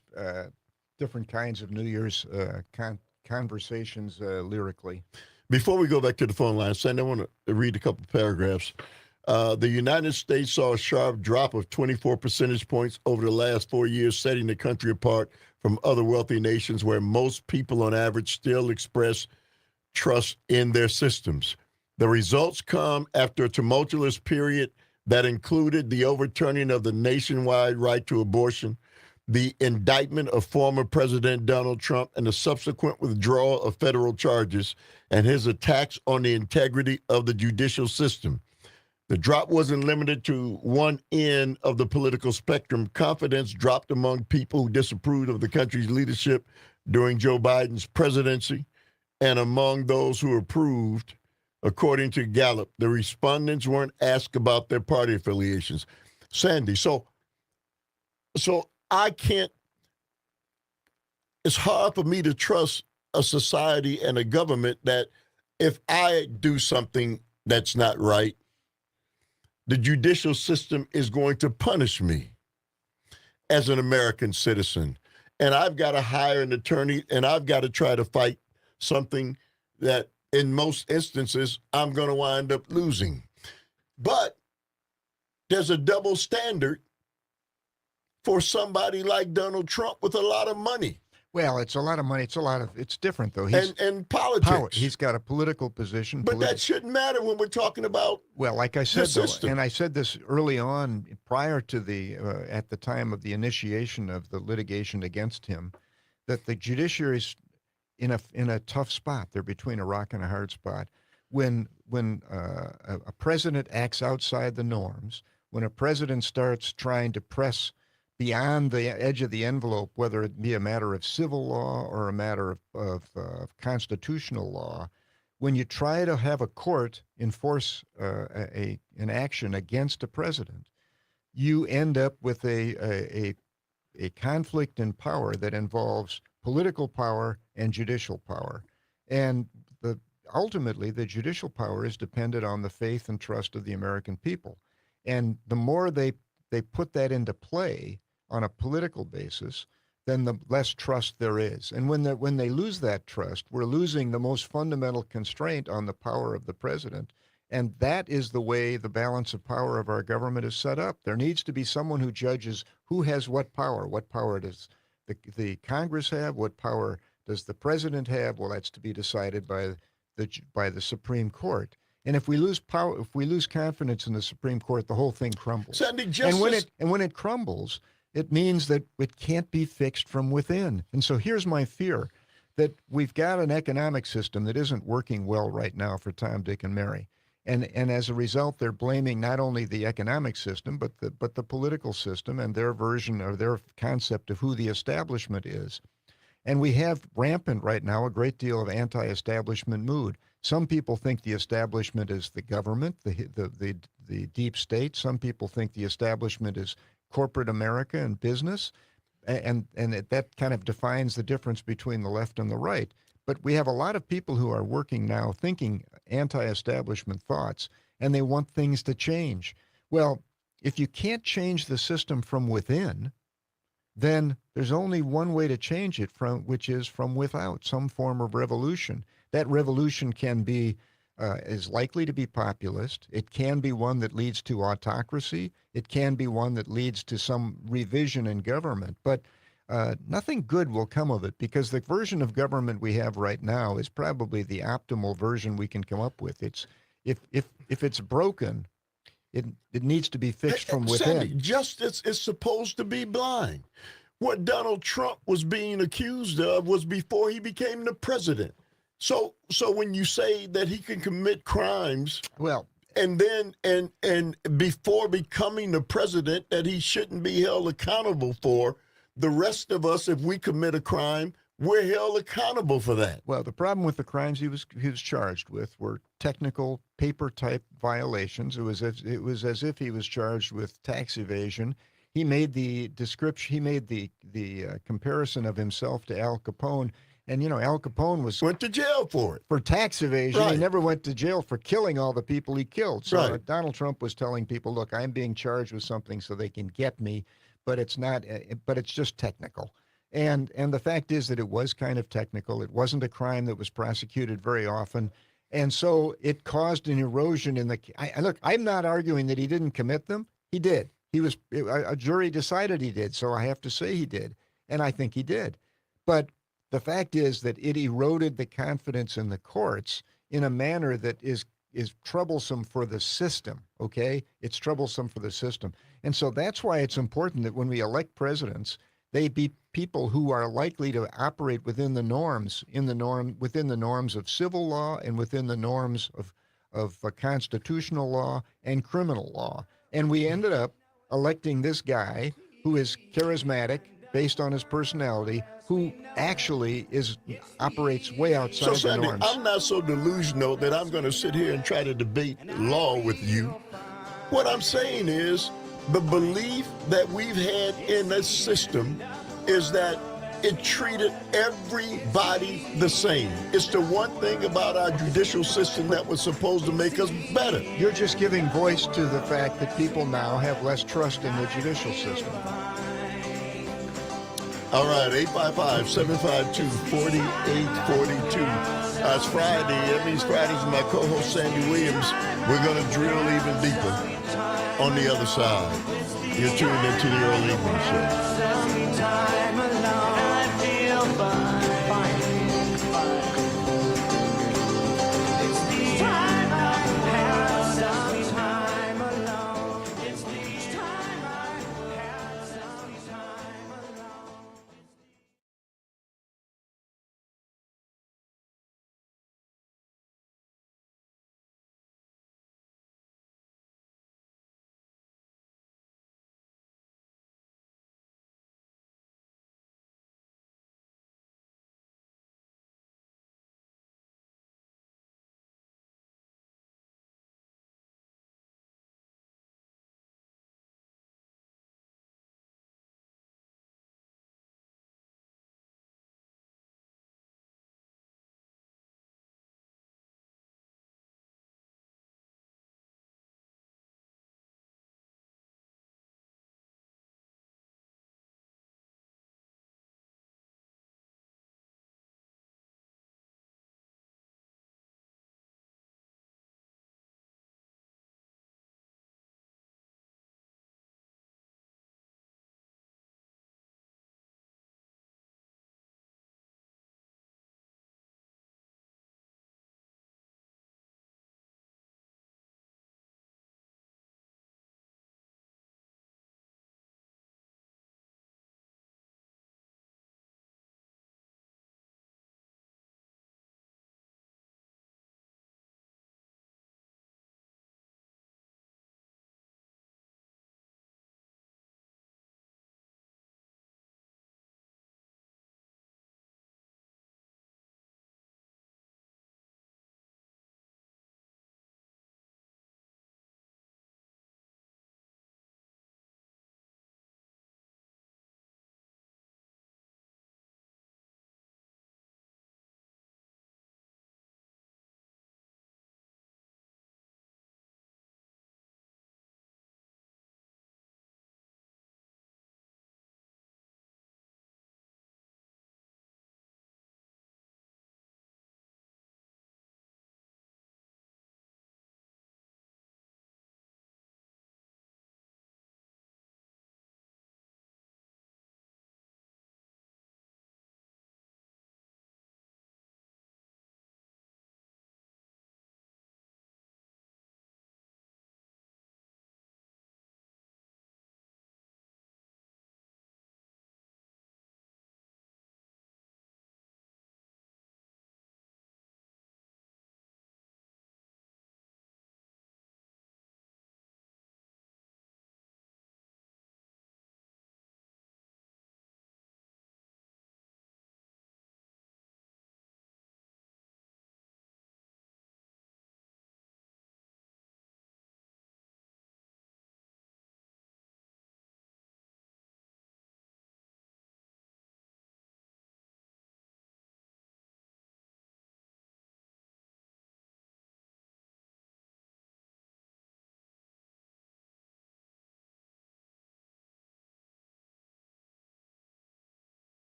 different kinds of New Year's conversations lyrically. Before we go back to the phone line, Sandy, I want to read a couple paragraphs. The United States saw a sharp drop of 24 percentage points over the last 4 years, setting the country apart from other wealthy nations where most people on average still express trust in their systems. The results come after a tumultuous period that included the overturning of the nationwide right to abortion, the indictment of former President Donald Trump, and the subsequent withdrawal of federal charges, and his attacks on the integrity of the judicial system. The drop wasn't limited to one end of the political spectrum. Confidence dropped among people who disapproved of the country's leadership during Joe Biden's presidency, and among those who approved, according to Gallup. The respondents weren't asked about their party affiliations. Sandy, so I can't, it's hard for me to trust a society and a government that if I do something that's not right, the judicial system is going to punish me as an American citizen. And I've got to hire an attorney, and I've got to try to fight something that in most instances I'm going to wind up losing. But there's a double standard for somebody like Donald Trump with a lot of money. Well, it's a lot of money. It's different, though. And politics. Power. He's got a political position. But that shouldn't matter when we're talking about Well, like I said, though, system. and I said this early on, prior to the, at the time of the initiation of the litigation against him, that the judiciary's in a tough spot. They're between a rock and a hard spot. When a president acts outside the norms, when a president starts trying to press beyond the edge of the envelope, whether it be a matter of civil law or a matter of constitutional law, when you try to have a court enforce an action against a president, you end up with a conflict in power that involves political power and judicial power. And ultimately, the judicial power is dependent on the faith and trust of the American people. And the more they put that into play on a political basis, then the less trust there is. And when they lose that trust, we're losing the most fundamental constraint on the power of the president. And that is the way the balance of power of our government is set up. There needs to be someone who judges who has what power. What power does the Congress have? What power does the president have? Well, that's to be decided by the Supreme Court. And if we lose power, if we lose confidence in the Supreme Court, the whole thing crumbles. Sandy, And when it crumbles, it means that it can't be fixed from within. And so here's my fear, that we've got an economic system that isn't working well right now for Tom, Dick, and Mary. And as a result, they're blaming not only the economic system, but the political system and their version or their concept of who the establishment is. And we have rampant right now a great deal of anti-establishment mood. Some people think the establishment is the government, the deep state. Some people think the establishment is corporate America and business, and that kind of defines the difference between the left and the right. But we have a lot of people who are working now thinking anti-establishment thoughts, and they want things to change. Well, if you can't change the system from within, then there's only one way to change it, which is from without, some form of revolution. That revolution can be is likely to be populist. It can be one that leads to autocracy. It can be one that leads to some revision in government. But nothing good will come of it, because the version of government we have right now is probably the optimal version we can come up with. It's if it's broken, it needs to be fixed from within. Sandy, justice is supposed to be blind. What Donald Trump was being accused of was before he became the president. So when you say that he can commit crimes, well, and then and before becoming the president that he shouldn't be held accountable for, the rest of us, if we commit a crime, we're held accountable for that. Well, the problem with the crimes he was charged with were technical paper type violations. It was as if he was charged with tax evasion. He made the description. He made the comparison of himself to Al Capone, and Al Capone Went to jail for it. for tax evasion. He Right. never went to jail for killing all the people he killed. So Right. Donald Trump was telling people, "Look, I'm being charged with something so they can get me, but it's not. But it's just technical." And the fact is that it was kind of technical. It wasn't a crime that was prosecuted very often, and so it caused an erosion in the. Look, I'm not arguing that he didn't commit them. He did. A jury decided he did, so I have to say he did, and I think he did. But the fact is that it eroded the confidence in the courts in a manner that is troublesome for the system. Okay, it's troublesome for the system, and so that's why it's important that when we elect presidents, they be people who are likely to operate within the norms, within the norms of civil law and within the norms of constitutional law and criminal law. And we ended up electing this guy who is charismatic based on his personality, who actually operates way outside So, the Sandy, norms. I'm not so delusional that I'm going to sit here and try to debate law with you. What I'm saying is the belief that we've had in this system is that it treated everybody the same. It's the one thing about our judicial system that was supposed to make us better. You're just giving voice to the fact that people now have less trust in the judicial system. All right, 855-752-4842. It's Friday. That means Friday's my co-host, Sandy Williams. We're going to drill even deeper on the other side. You're tuned into the Earl Ingram Show.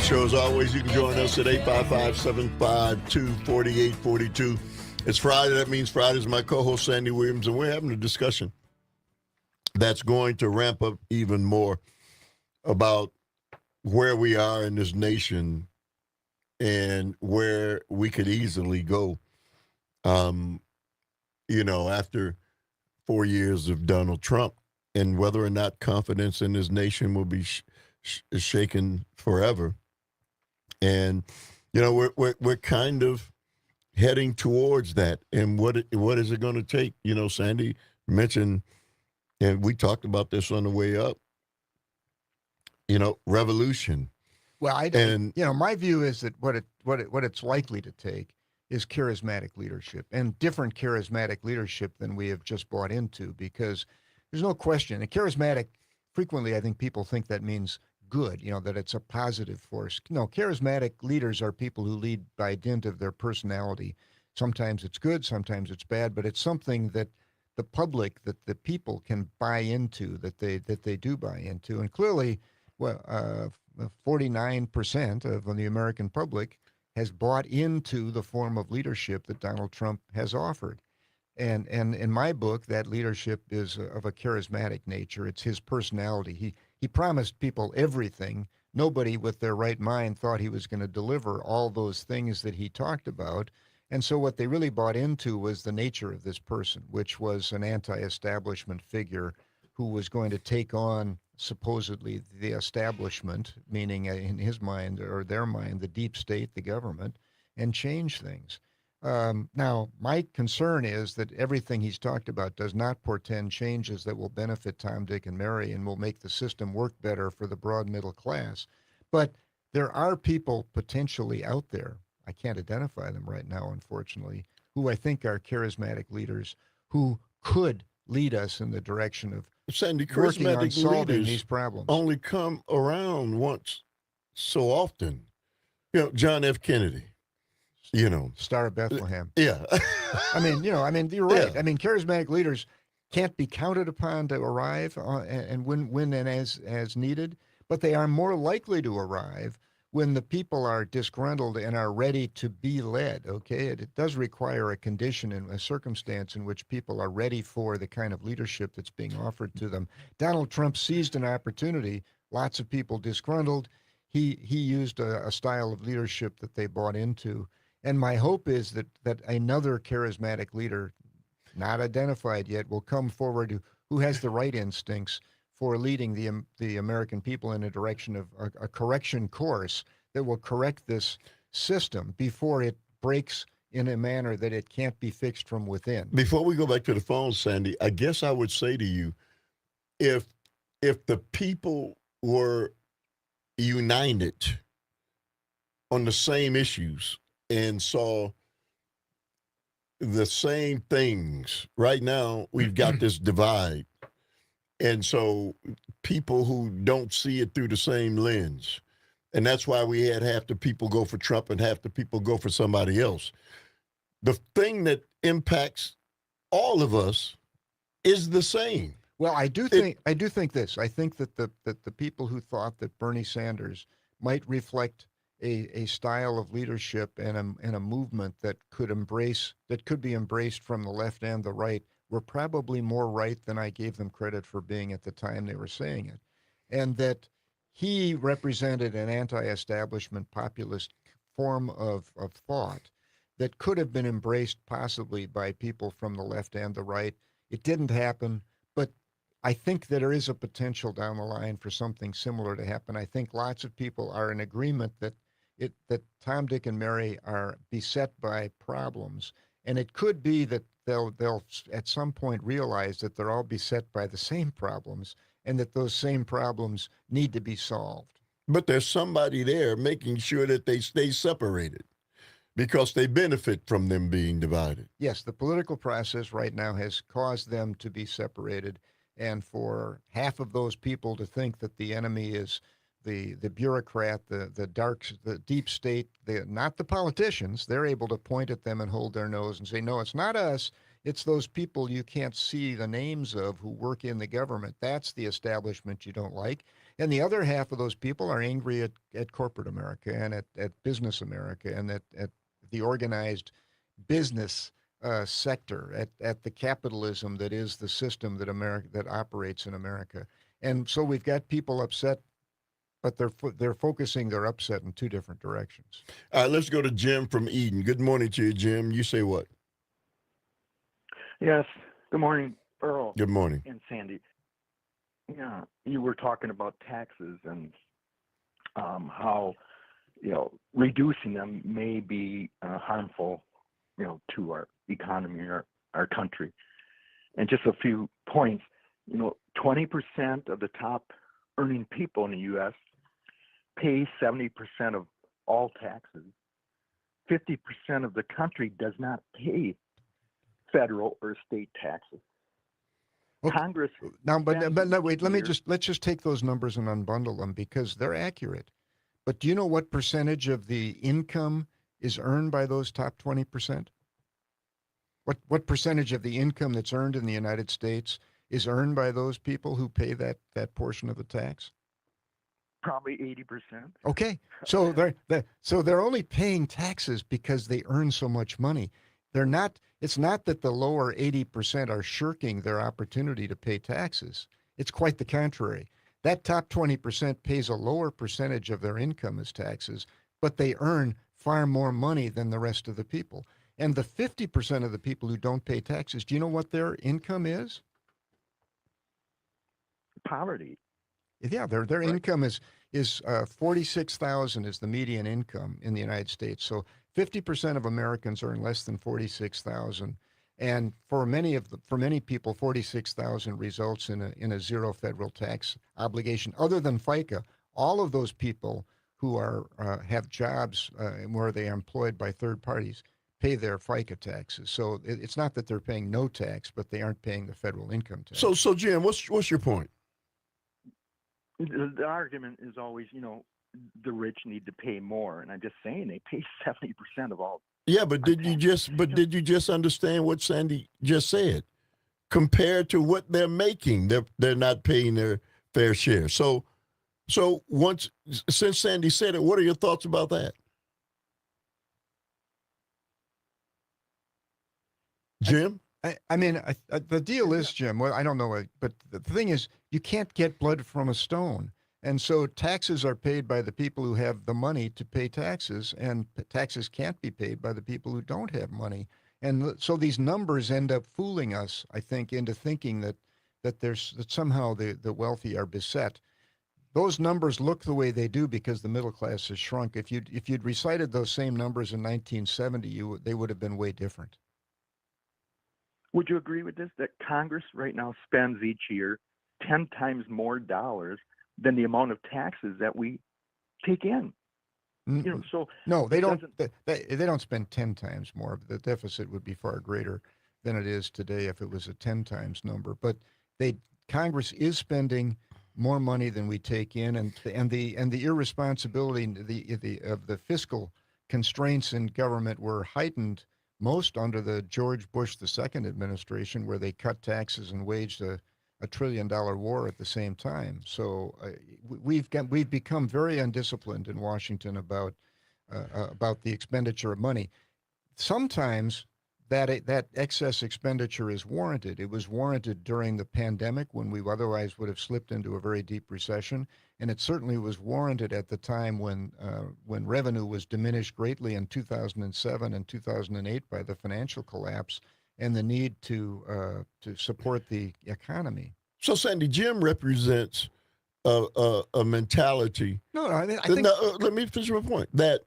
Show. As always, you can join us at 855-752-4842. It's Friday. That means Friday's my co-host, Sandy Williams, and we're having a discussion that's going to ramp up even more about where we are in this nation and where we could easily go, after 4 years of Donald Trump, and whether or not confidence in this nation will be shaken forever. And, we're kind of heading towards that. And what is it going to take? Sandy mentioned, and we talked about this on the way up, revolution. Well, my view is that what it's likely to take is charismatic leadership, and different charismatic leadership than we have just bought into, because there's no question. And charismatic, frequently, I think people think that means good, that it's a positive force. No, charismatic leaders are people who lead by dint of their personality. Sometimes it's good, sometimes it's bad, but it's something that the public, that the people can buy into, that they do buy into. And clearly, 49% of the American public has bought into the form of leadership that Donald Trump has offered. And in my book, that leadership is of a charismatic nature. It's his personality. He promised people everything. Nobody with their right mind thought he was going to deliver all those things that he talked about. And so what they really bought into was the nature of this person, which was an anti-establishment figure who was going to take on supposedly the establishment, meaning in his mind or their mind, the deep state, the government, and change things. Now, my concern is that everything he's talked about does not portend changes that will benefit Tom, Dick, and Mary and will make the system work better for the broad middle class. But there are people potentially out there, I can't identify them right now, unfortunately, who I think are charismatic leaders who could lead us in the direction of Sandy, working on charismatic solving leaders these problems. only come around once so often. John F. Kennedy, Star of Bethlehem. Yeah. You're right. Yeah. Charismatic leaders can't be counted upon to arrive and when and as needed, but they are more likely to arrive when the people are disgruntled and are ready to be led, okay? It does require a condition and a circumstance in which people are ready for the kind of leadership that's being offered to them. Donald Trump seized an opportunity, lots of people disgruntled. He used a style of leadership that they bought into. And my hope is that another charismatic leader, not identified yet, will come forward who has the right instincts for leading the American people in a direction of a correction course that will correct this system before it breaks in a manner that it can't be fixed from within. Before we go back to the phone, Sandy, I guess I would say to you, if the people were united on the same issues and saw the same things, right now we've got this divide. And so people who don't see it through the same lens, and that's why we had half the people go for Trump and half the people go for somebody else. The thing that impacts all of us is the same. Well, I do think this. I think that the people who thought that Bernie Sanders might reflect a style of leadership and a movement that could be embraced from the left and the right were probably more right than I gave them credit for being at the time they were saying it. And that he represented an anti-establishment populist form of thought that could have been embraced possibly by people from the left and the right. It didn't happen, but I think that there is a potential down the line for something similar to happen. I think lots of people are in agreement that Tom, Dick, and Mary are beset by problems. And it could be that they'll at some point realize that they're all beset by the same problems and that those same problems need to be solved. But there's somebody there making sure that they stay separated because they benefit from them being divided. Yes, the political process right now has caused them to be separated. And for half of those people to think that the enemy is the bureaucrat, the deep state, not the politicians, they're able to point at them and hold their nose and say, no, it's not us. It's those people you can't see the names of who work in the government. That's the establishment you don't like. And the other half of those people are angry at corporate America and at business America and at the organized business sector, at the capitalism that is the system that operates in America. And so we've got people upset, but they're focusing their upset in two different directions. All right, let's go to Jim from Eden. Good morning to you, Jim. You say what? Yes. Good morning, Earl Good morning. and Sandy. Yeah, you were talking about taxes and how reducing them may be harmful, to our economy or our country. And just a few points. 20% of the top earning people in the U.S. pay 70% of all taxes. 50% of the country does not pay federal or state taxes. Okay. Congress Now, but spends no, wait. each Let's just take those numbers and unbundle them because they're accurate. But do you know what percentage of the income is earned by those top 20%? What percentage of the income that's earned in the United States is earned by those people who pay that portion of the tax? probably 80%. Okay, so they're only paying taxes because they earn so much money. They're not. It's not that the lower 80% are shirking their opportunity to pay taxes. It's quite the contrary. That top 20% pays a lower percentage of their income as taxes, but they earn far more money than the rest of the people. And the 50% of the people who don't pay taxes, do you know what their income is? Poverty. Yeah, their Right. income is 46,000 is the median income in the United States. So 50% of Americans earn less than 46,000, and for many people, 46,000 results in a zero federal tax obligation. Other than FICA, all of those people who are have jobs where they are employed by third parties pay their FICA taxes. So it's not that they're paying no tax, but they aren't paying the federal income tax. So Jim, what's your point? The argument is always, the rich need to pay more, and I'm just saying they pay 70% of all. Yeah, but did you just understand what Sandy just said? Compared to what they're making, they're not paying their fair share. So since Sandy said it, what are your thoughts about that? Jim? The deal is, Jim, well, I don't know, but the thing is, you can't get blood from a stone. And so taxes are paid by the people who have the money to pay taxes, and taxes can't be paid by the people who don't have money. And so these numbers end up fooling us, I think, into thinking that somehow the wealthy are beset. Those numbers look the way they do because the middle class has shrunk. If you'd recited those same numbers in 1970, they would have been way different. Would you agree with this, that Congress right now spends each year 10 times more dollars than the amount of taxes that we take in? So no, they don't. doesn't- They don't spend 10 times more. The deficit would be far greater than it is today if it was a 10 times number. But Congress is spending more money than we take in, and the irresponsibility of the fiscal constraints in government were heightened most under the George Bush II administration, where they cut taxes and waged a $1 trillion war at the same time. So we've become very undisciplined in Washington about the expenditure of money. Sometimes that excess expenditure is warranted. It was warranted during the pandemic when we otherwise would have slipped into a very deep recession, and it certainly was warranted at the time when revenue was diminished greatly in 2007 and 2008 by the financial collapse and the need to support the economy. So Sandy, Jim represents a mentality. No, I think. Let me finish my point. That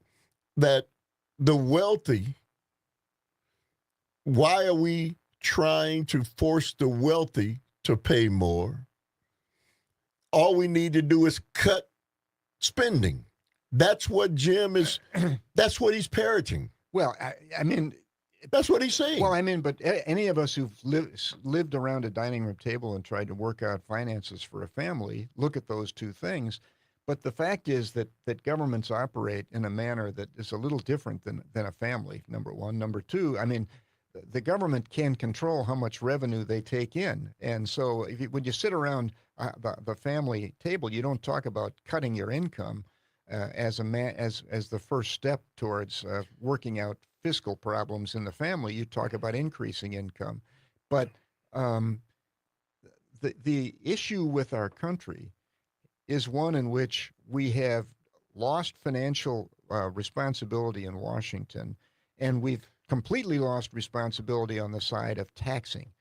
the wealthy. Why are we trying to force the wealthy to pay more? All we need to do is cut spending. That's what Jim is. That's what he's parroting. Well, I mean, that's what he's saying. Well, I mean, but any of us who've lived around a dining room table and tried to work out finances for a family look at those two things. But the fact is that governments operate in a manner that is a little different than a family, number one. Number two, I mean, the government can control how much revenue they take in. And so when you sit around the family table, you don't talk about cutting your income as the first step towards working out fiscal problems in the family. You talk about increasing income, but the issue with our country is one in which we have lost financial responsibility in Washington, and we've completely lost responsibility on the side of taxing.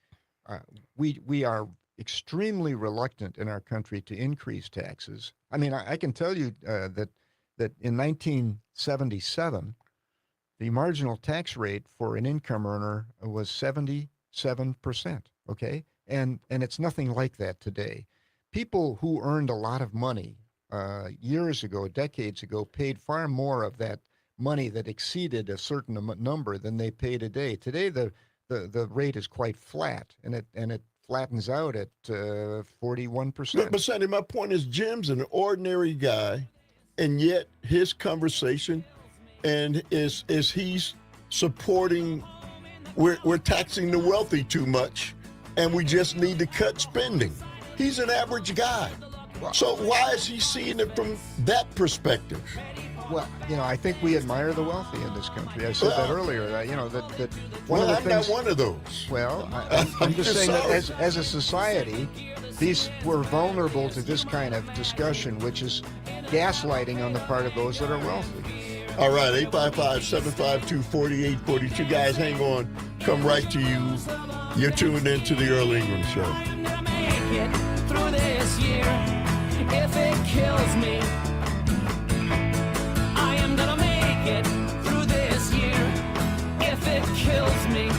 We are extremely reluctant in our country to increase taxes. I mean, I can tell you that in 1977, the marginal tax rate for an income earner was 77%. Okay, and it's nothing like that today. People who earned a lot of money years ago, decades ago, paid far more of that money that exceeded a certain number than they pay today. Today, the rate is quite flat, and it flattens out at 41%. But Sandy, my point is, Jim's an ordinary guy, and yet his conversation and is he's supporting. We're taxing the wealthy too much, and we just need to cut spending. He's an average guy. So why is he seeing it from that perspective? Well, I think we admire the wealthy in this country. I said that earlier. That one of the I'm things. not one of those. Well, I'm just saying that as a society, we're vulnerable to this kind of discussion, which is gaslighting on the part of those that are wealthy. All right, 855-752-4842. Guys, hang on. Come right to you. You're tuned into the Earl Ingram Show. I'm gonna make it through this year. If it kills me, I am gonna make it through this year. If it kills me.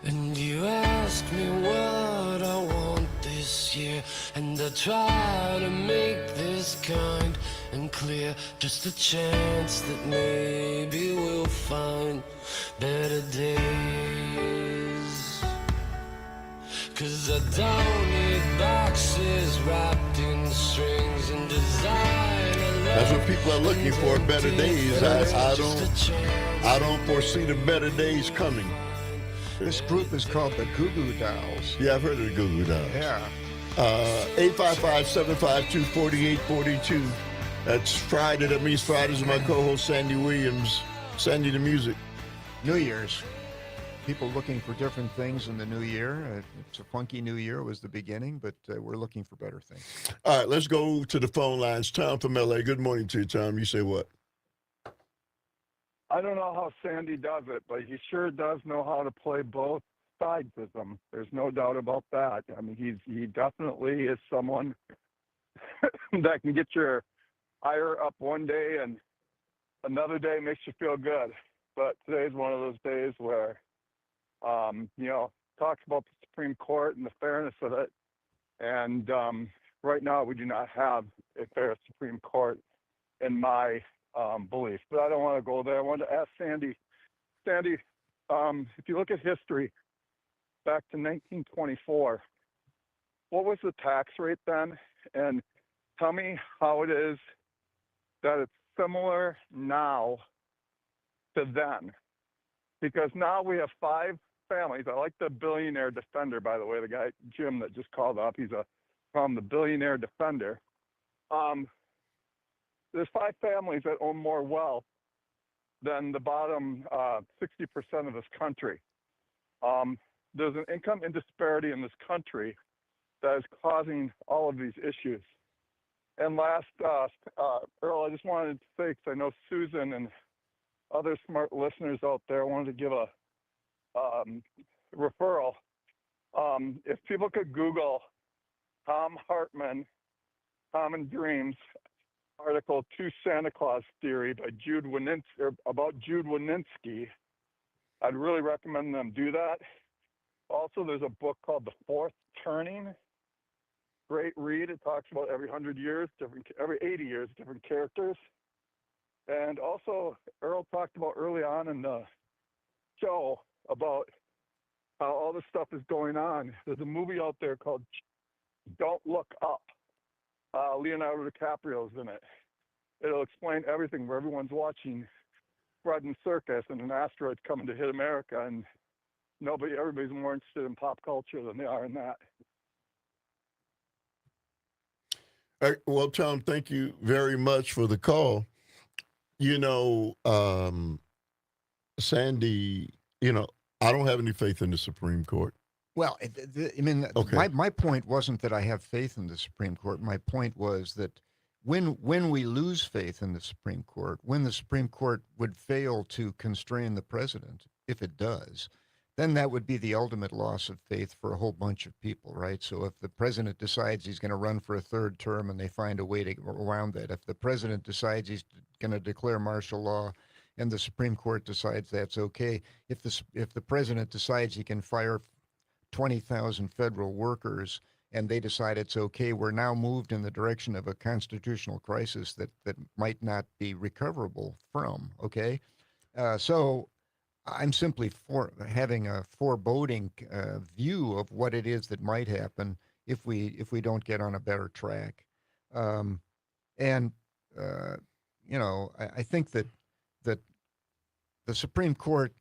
And you ask me what I want this year, and I try to make this kind and clear. Just a chance that maybe we'll find better days. 'Cause I don't need boxes wrapped in That's what people are looking for, better days. I don't foresee the better days coming. This group is called the Goo Goo Dolls. Yeah, I've heard of the Goo Goo Dolls. Yeah. 855-752-4842. That's Friday. That means Fridays with my co-host Sandy Williams. Sandy the Music. New Year's. People looking for different things in the new year. It's a funky new year was the beginning, but we're looking for better things. All right, let's go to the phone lines. Tom from L.A. Good morning to you, Tom. You say what? I don't know how Sandy does it, but he sure does know how to play both sides of them. There's no doubt about that. I mean, he definitely is someone that can get your ire up one day and another day makes you feel good. But today's one of those days where, talks about the Supreme Court and the fairness of it. And right now we do not have a fair Supreme Court in my belief. But I don't want to go there. I wanted to ask Sandy. Sandy, if you look at history, back to 1924, what was the tax rate then? And tell me how it is that it's similar now to then. Because now we have 5 families. I like the billionaire defender, by the way, the guy, Jim, that just called up. He's from the billionaire defender. There's 5 families that own more wealth than the bottom 60% of this country. There's an income disparity in this country that is causing all of these issues. And last, Earl, I just wanted to say, because I know Susan and other smart listeners out there wanted to give a referral. If people could Google Tom Hartman, Common Dreams, article "To Santa Claus Theory" by about Jude Wininski, I'd really recommend them do that. Also, there's a book called The Fourth Turning. Great read. It talks about every 100 years, every 80 years, different characters. And also, Earl talked about early on in the show about how all this stuff is going on. There's a movie out there called Don't Look Up. Leonardo DiCaprio's in it. It'll explain everything where everyone's watching Fred and Circus and an asteroid's coming to hit America, and everybody's more interested in pop culture than they are in that. Well, Tom, thank you very much for the call. Sandy, I don't have any faith in the Supreme Court. Well, Okay. my point wasn't that I have faith in the Supreme Court. My point was that when we lose faith in the Supreme Court, when the Supreme Court would fail to constrain the president, if it does, then that would be the ultimate loss of faith for a whole bunch of people, right? So if the president decides he's going to run for a 3rd term and they find a way to go around that, if the president decides he's going to declare martial law and the Supreme Court decides that's okay, if the president decides he can fire 20,000 federal workers and they decide it's okay, we're now moved in the direction of a constitutional crisis that might not be recoverable from, okay? So I'm simply for having a foreboding view of what it is that might happen if we don't get on a better track. I think that the Supreme Court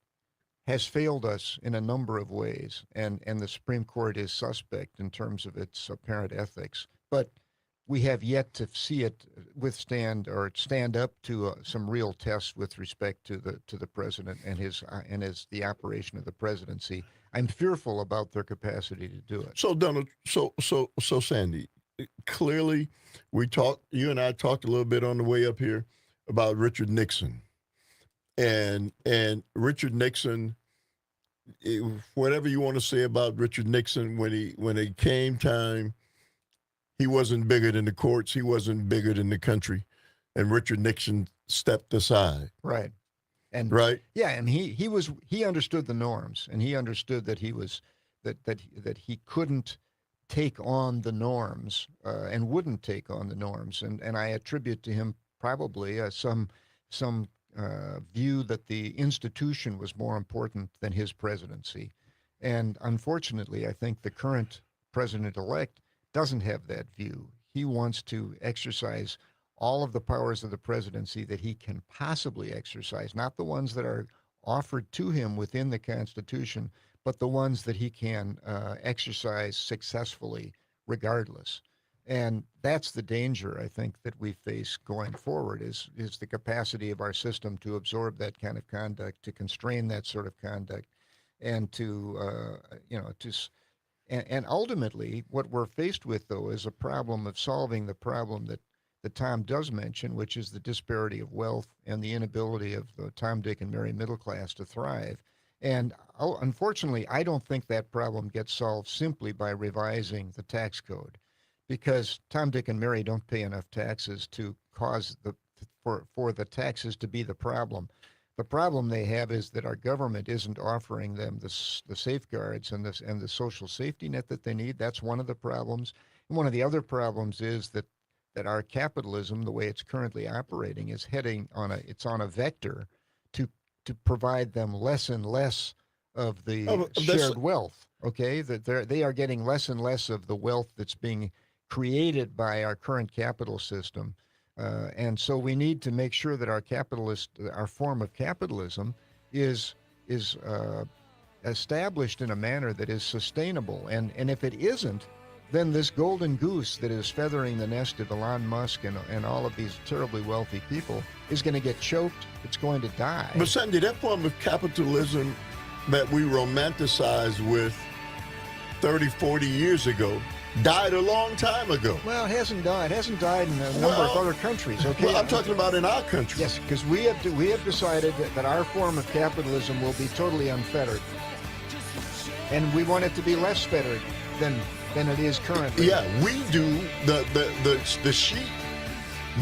has failed us in a number of ways, and the Supreme Court is suspect in terms of its apparent ethics. But we have yet to see it withstand or stand up to some real tests with respect to the president and the operation of the presidency. I'm fearful about their capacity to do it. So, Donald, so Sandy, clearly, you and I talked a little bit on the way up here about Richard Nixon, and Richard Nixon. Whatever you want to say about Richard Nixon, when it came time, he wasn't bigger than the courts. He wasn't bigger than the country, and Richard Nixon stepped aside. Right. And right. Yeah, and he understood the norms, and he understood that he was that he couldn't take on the norms and wouldn't take on the norms, and I attribute to him probably some view that the institution was more important than his presidency. And unfortunately, I think the current president-elect doesn't have that view. he wants to exercise all of the powers of the presidency that he can possibly exercise, not the ones that are offered to him within the Constitution, but the ones that he can exercise successfully regardless. And that's the danger, I think, that we face going forward is the capacity of our system to absorb that kind of conduct, to constrain that sort of conduct, and to, and ultimately, what we're faced with, though, is a problem of solving the problem that Tom does mention, which is the disparity of wealth and the inability of the Tom, Dick, and Mary middle class to thrive. And unfortunately, I don't think that problem gets solved simply by revising the tax code, because Tom, Dick, and Mary don't pay enough taxes to cause for the taxes to be the problem. The problem they have is that our government isn't offering them the safeguards and the social safety net that they need. That's one of the problems. And one of the other problems is that our capitalism, the way it's currently operating, is heading on a vector to provide them less and less of the shared wealth. Okay, that they are getting less and less of the wealth that's being created by our current capital system. And so we need to make sure that our form of capitalism is established in a manner that is sustainable. And if it isn't, then this golden goose that is feathering the nest of Elon Musk and all of these terribly wealthy people is going to get choked. It's going to die. But Sandy, that form of capitalism that we romanticized with 30, 40 years ago died a long time ago. Well, it hasn't died. It hasn't died in a number of other countries. Okay, well, I'm talking about in our country. Yes, because we have decided that our form of capitalism will be totally unfettered, and we want it to be less fettered than it is currently. Yeah, we do the sheep,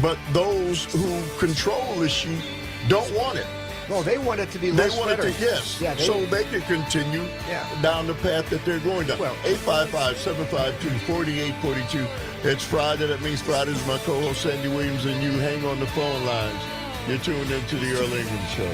but those who control the sheep don't want it. No, they want it to be less fettered. They want it to, yes. Yeah, so they can continue down the path that they're going down. Well, 855-752-4842. It's Friday. That means Friday is my co-host Sandy Williams and you. Hang on the phone lines. You're tuned into the Earl Ingram Show.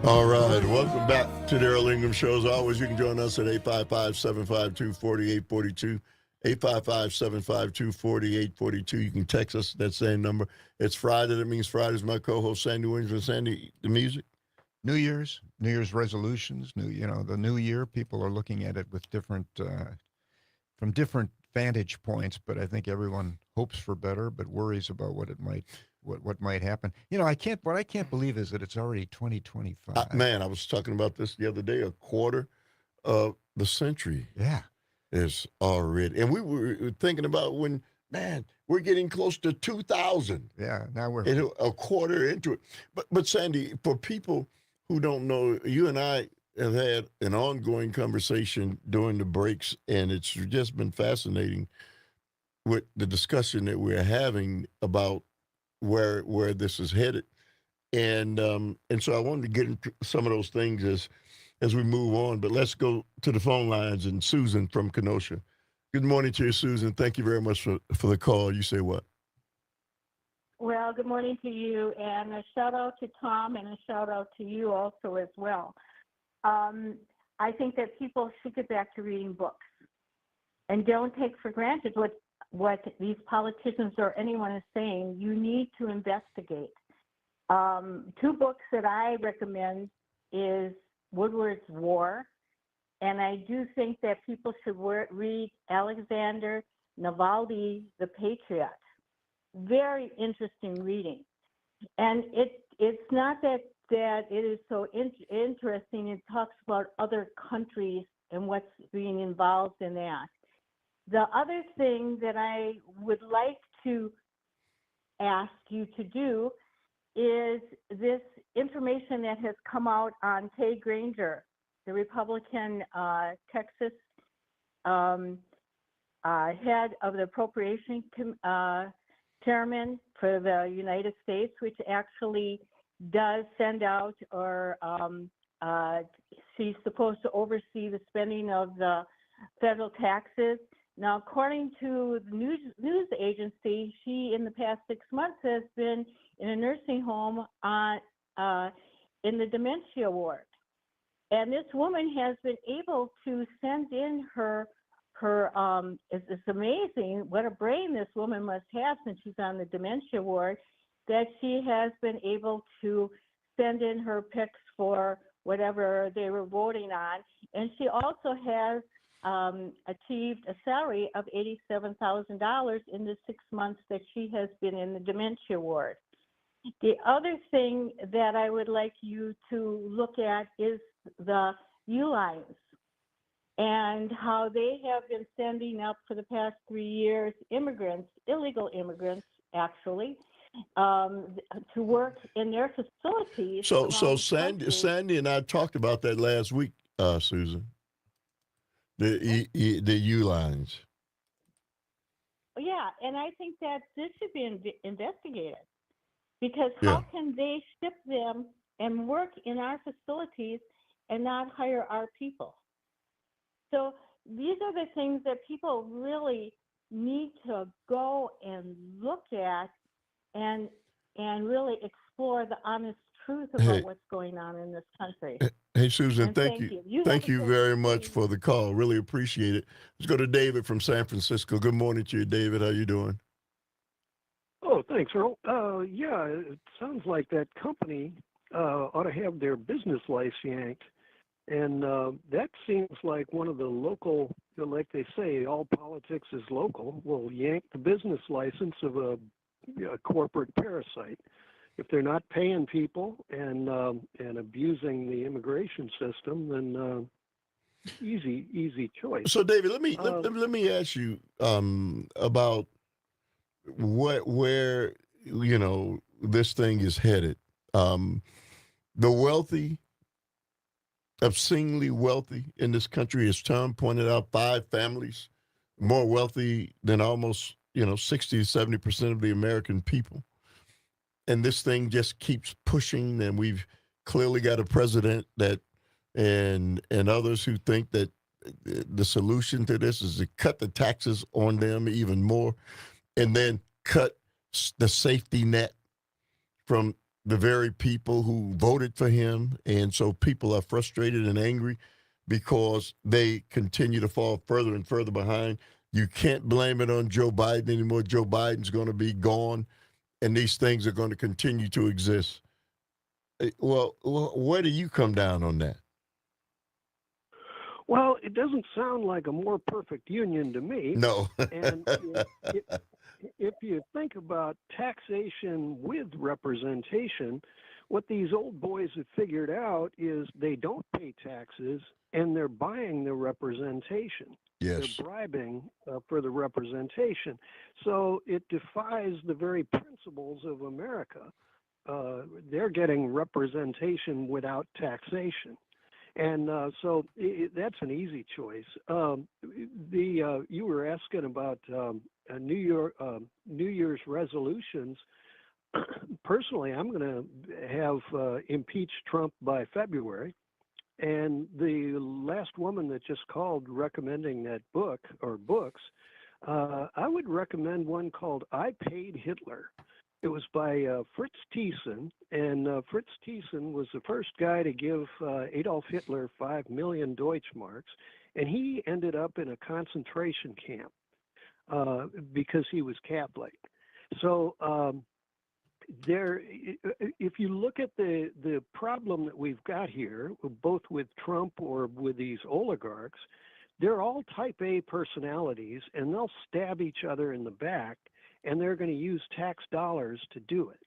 All right, welcome back to the Earl Ingram Show. As always, you can join us at 855-752-4842, 855-752-4842. You can text us at that same number. It's Friday. That means Friday's my co-host, Sandy Williams. And Sandy, the music? New Year's resolutions, the new year, people are looking at it with different, from different vantage points, but I think everyone hopes for better, but worries about what might happen. What I can't believe is that it's already 2025. Man, I was talking about this the other day. A quarter of the century is already. And we were thinking about when, man, we're getting close to 2000. Yeah, now we're a quarter into it. But Sandy, for people who don't know, you and I have had an ongoing conversation during the breaks, and it's just been fascinating with the discussion that we're having about where this is headed. And so I wanted to get into some of those things as we move on. But let's go to the phone lines. And Susan from Kenosha. Good morning to you, Susan. Thank you very much for the call. You say what? Well, good morning to you, and a shout out to Tom and a shout out to you also as well. I think that people should get back to reading books and don't take for granted what these politicians or anyone is saying. You need to investigate. Two books that I recommend is Woodward's War, and I do think that people should read Alexander Navalny, The Patriot. Very interesting reading. And it's not that it is so interesting. It talks about other countries and what's being involved in that. The other thing that I would like to ask you to do is this information that has come out on Kay Granger, the Republican Texas head of the Appropriation Chairman for the United States, which actually does send out, or she's supposed to oversee the spending of the federal taxes. Now, according to the news agency, she, in the past 6 months, has been in a nursing home in the dementia ward. And this woman has been able to send in her it's amazing what a brain this woman must have since she's on the dementia ward, that she has been able to send in her picks for whatever they were voting on. And she also has achieved a salary of $87,000 in the 6 months that she has been in the dementia ward. The other thing that I would like you to look at is the U-Lines and how they have been sending up for the past 3 years illegal immigrants, actually, to work in their facilities. So Sandy and I talked about that last week, Susan. The U-Lines. Yeah, and I think that this should be investigated, because how can they ship them and work in our facilities and not hire our people? So these are the things that people really need to go and look at and really explore the honest truth about what's going on in this country. Hey, Susan, thank you. Thank you very much for the call. Really appreciate it. Let's go to David from San Francisco. Good morning to you, David. How you doing? Oh, thanks, Earl. Yeah, it sounds like that company ought to have their business license yanked. And that seems like one of the local, like they say, all politics is local, will yank the business license of a corporate parasite. If they're not paying people and abusing the immigration system, then easy choice. So, David, let me ask you about where this thing is headed. The wealthy, obscenely wealthy in this country, as Tom pointed out, 5 families more wealthy than almost 60 to 70% of the American people. And this thing just keeps pushing, and we've clearly got a president that and others who think that the solution to this is to cut the taxes on them even more, and then cut the safety net from the very people who voted for him. And so people are frustrated and angry because they continue to fall further and further behind. You can't blame it on Joe Biden anymore. Joe Biden's going to be gone, and these things are going to continue to exist. Well, where do you come down on that? Well, it doesn't sound like a more perfect union to me. No. And if you think about taxation with representation, what these old boys have figured out is they don't pay taxes and they're buying the representation. Yes. They're bribing for the representation. So it defies the very principles of America. They're getting representation without taxation. And so that's an easy choice. You were asking about New Year's resolutions. Personally, I'm going to have impeach Trump by February. And the last woman that just called recommending that book or books, I would recommend one called I Paid Hitler. It was by Fritz Thyssen, and Fritz Thyssen was the first guy to give Adolf Hitler 5 million Deutschmarks, and he ended up in a concentration camp because he was Catholic. So if you look at the problem that we've got here, both with Trump or with these oligarchs, they're all type A personalities, and they'll stab each other in the back, and they're going to use tax dollars to do it.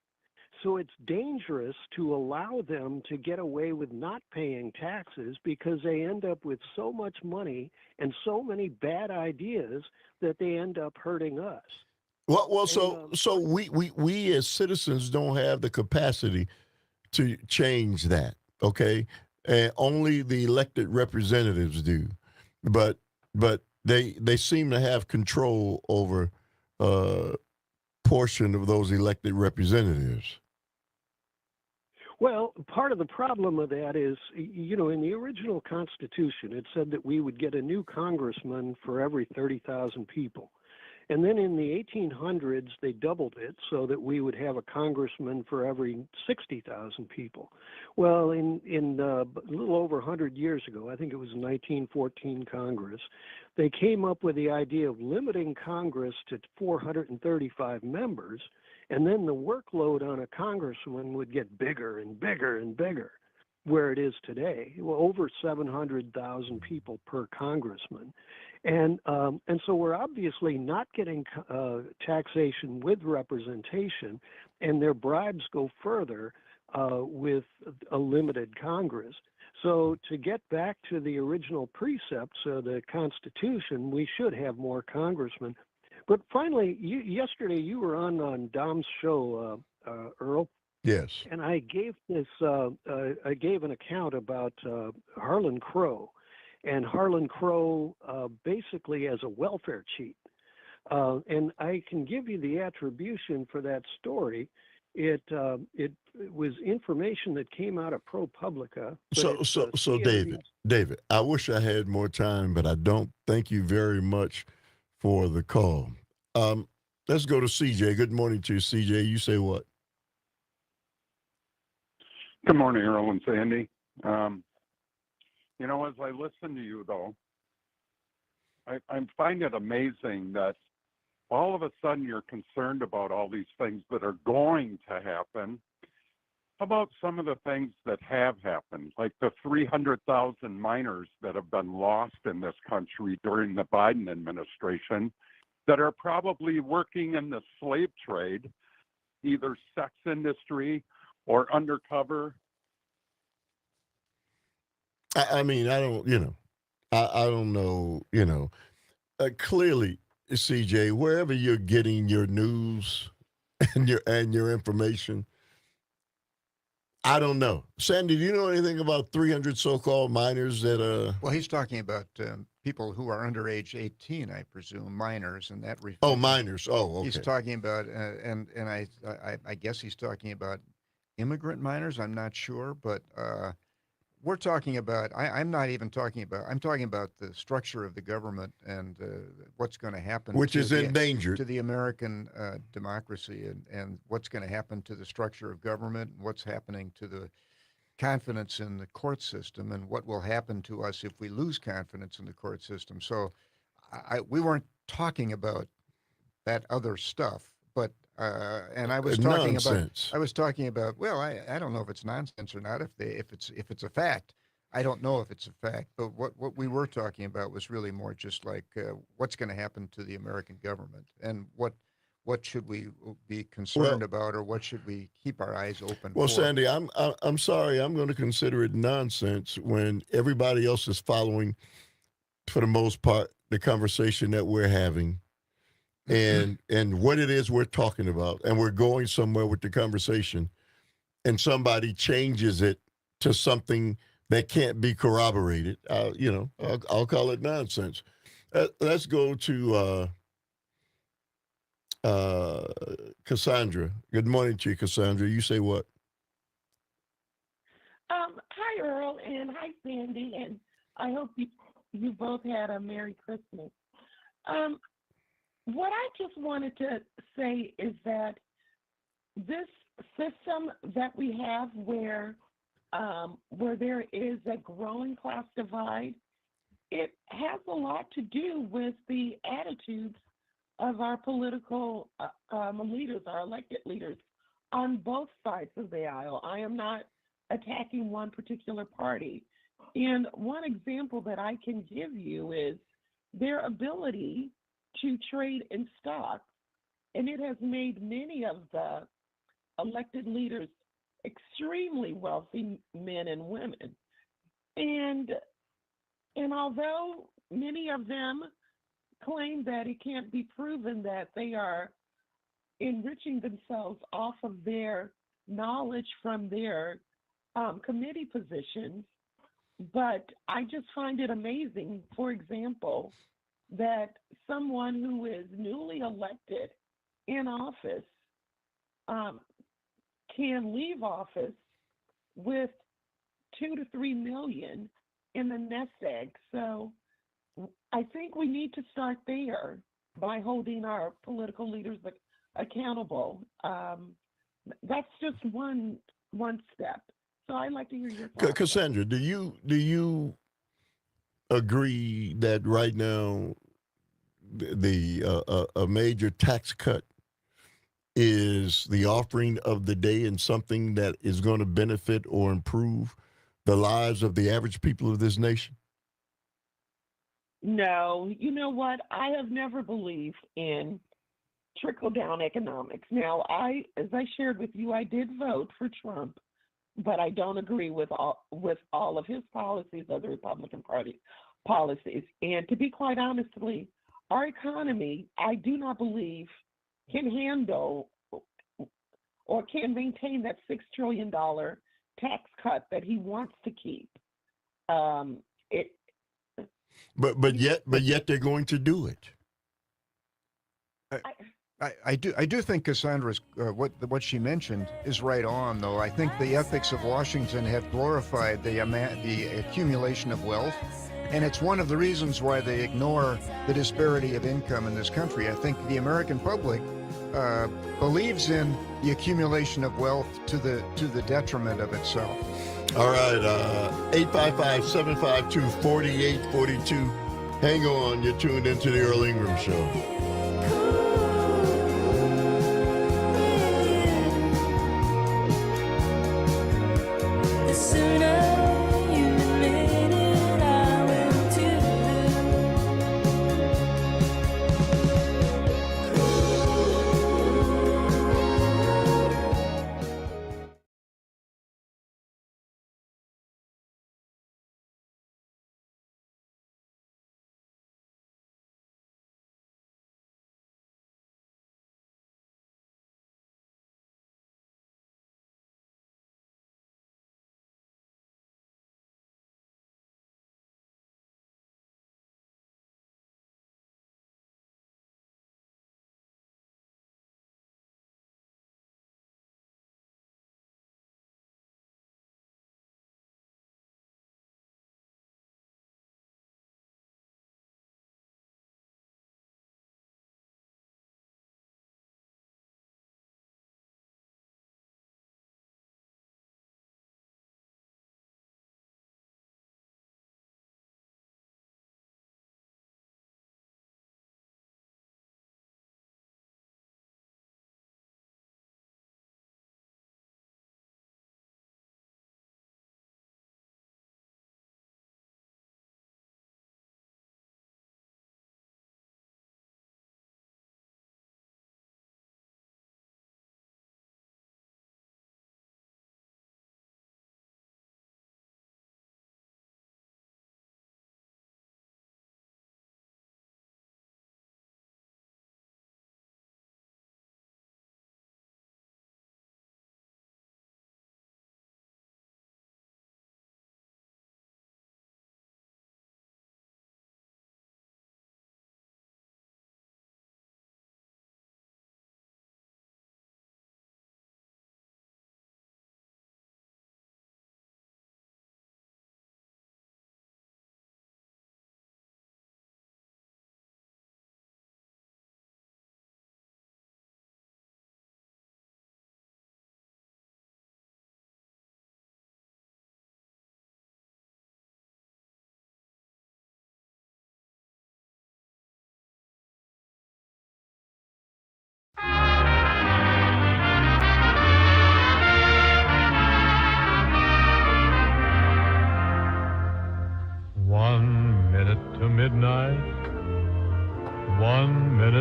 So it's dangerous to allow them to get away with not paying taxes because they end up with so much money and so many bad ideas that they end up hurting us. Well, so we as citizens don't have the capacity to change that, okay? And only the elected representatives do, but they seem to have control over portion of those elected representatives. Well, part of the problem of that is, in the original Constitution, it said that we would get a new congressman for every 30,000 people. And then in the 1800s, they doubled it so that we would have a congressman for every 60,000 people. Well, in a little over 100 years ago, I think it was 1914 Congress, they came up with the idea of limiting Congress to 435 members, and then the workload on a congressman would get bigger and bigger and bigger, where it is today, over 700,000 people per congressman. And so we're obviously not getting taxation with representation, and their bribes go further with a limited Congress. So to get back to the original precepts of the Constitution, we should have more congressmen. But finally, yesterday you were on Dom's show, Earl. Yes. And I gave I gave an account about Harlan Crow. And Harlan Crow basically as a welfare cheat. And I can give you the attribution for that story. It was information that came out of ProPublica. So David, I wish I had more time, but I don't. Thank you very much for the call. Let's go to CJ. Good morning to you, CJ. You say what? Good morning, Earl and Sandy. As I listen to you, though, I find it amazing that all of a sudden you're concerned about all these things that are going to happen. How about some of the things that have happened, like the 300,000 miners that have been lost in this country during the Biden administration that are probably working in the slave trade, either sex industry or undercover? I mean, I don't, I don't know, clearly, CJ, wherever you're getting your news and your information, I don't know. Sandy, do you know anything about 300 so-called minors that Well, he's talking about people who are under age 18, I presume, minors, and that. Oh, minors. Oh, okay. He's talking about, and I guess he's talking about immigrant minors. I'm not sure, but we're talking about, I'm not even talking about, I'm talking about the structure of the government and what's going to happen which to is endangered. to the American democracy, and what's going to happen to the structure of government, and what's happening to the confidence in the court system, and what will happen to us if we lose confidence in the court system. So we weren't talking about that other stuff, but and I was talking Nonsense. about, well, I don't know if it's nonsense or not. If it's a fact, I don't know if it's a fact. But what we were talking about was really more just like what's going to happen to the American government, and what should we be concerned about, or what should we keep our eyes open Well, for? Sandy, I'm sorry. I'm going to consider it nonsense when everybody else is following, for the most part, the conversation that we're having, and what it is we're talking about, and we're going somewhere with the conversation, and somebody changes it to something that can't be corroborated. I'll call it nonsense. Let's go to Cassandra. Good morning to you, Cassandra. You say what? Hi, Earl, and hi, Sandy, and I hope you both had a Merry Christmas. What I just wanted to say is that this system that we have where there is a growing class divide, it has a lot to do with the attitudes of our political leaders, our elected leaders, on both sides of the aisle. I am not attacking one particular party. And one example that I can give you is their ability to trade in stocks. And it has made many of the elected leaders extremely wealthy men and women. And although many of them claim that it can't be proven that they are enriching themselves off of their knowledge from their committee positions, but I just find it amazing, for example, that someone who is newly elected in office can leave office with 2 to 3 million in the nest egg. So I think we need to start there by holding our political leaders accountable. That's just one step. So I'd like to hear your thoughts. Cassandra, do you agree that right now a major tax cut is the offering of the day, and something that is going to benefit or improve the lives of the average people of this nation? No, you know what? I have never believed in trickle-down economics. Now, as I shared with you, I did vote for Trump, but I don't agree with all of his policies of the Republican Party policies. And to be quite honestly, our economy, I do not believe, can handle or can maintain that $6 trillion tax cut that he wants to keep. But yet they're going to do it. I do think Cassandra's what she mentioned is right on, though. I think the ethics of Washington have glorified the accumulation of wealth, and it's one of the reasons why they ignore the disparity of income in this country. I think the American public believes in the accumulation of wealth to the detriment of itself. All right, 855-752-4842. Hang on, you're tuned into the Earl Ingram Show.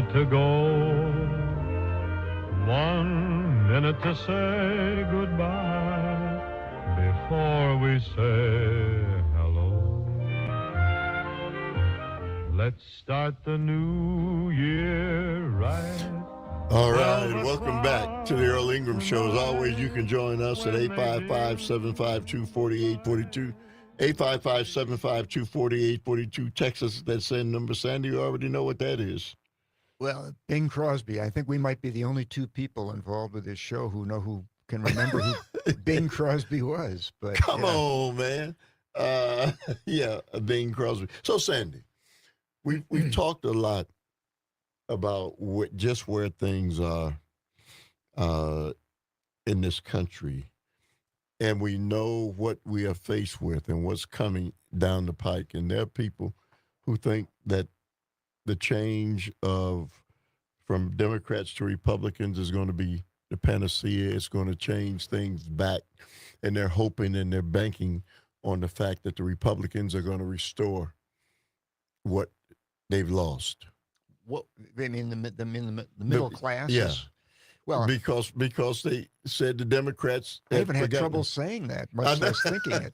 minute to go, 1 minute to say goodbye before we say hello. Let's start the new year right. All right, welcome back to the Earl Ingram Show. As always, you can join us at 855-752-4842. 855-752-4842. Text us at that same number. Sandy, you already know what that is. Well, Bing Crosby. I think we might be the only two people involved with this show who can remember who Bing Crosby was. But Come on, man. Yeah, Bing Crosby. So, Sandy, we've talked a lot about just where things are in this country, and we know what we are faced with and what's coming down the pike. And there are people who think that the change from Democrats to Republicans is going to be the panacea. It's going to change things back, and they're hoping and they're banking on the fact that the Republicans are going to restore what they've lost. What I mean, the middle class. Yeah. Well, because they said the Democrats. I even had trouble saying that, much less thinking it.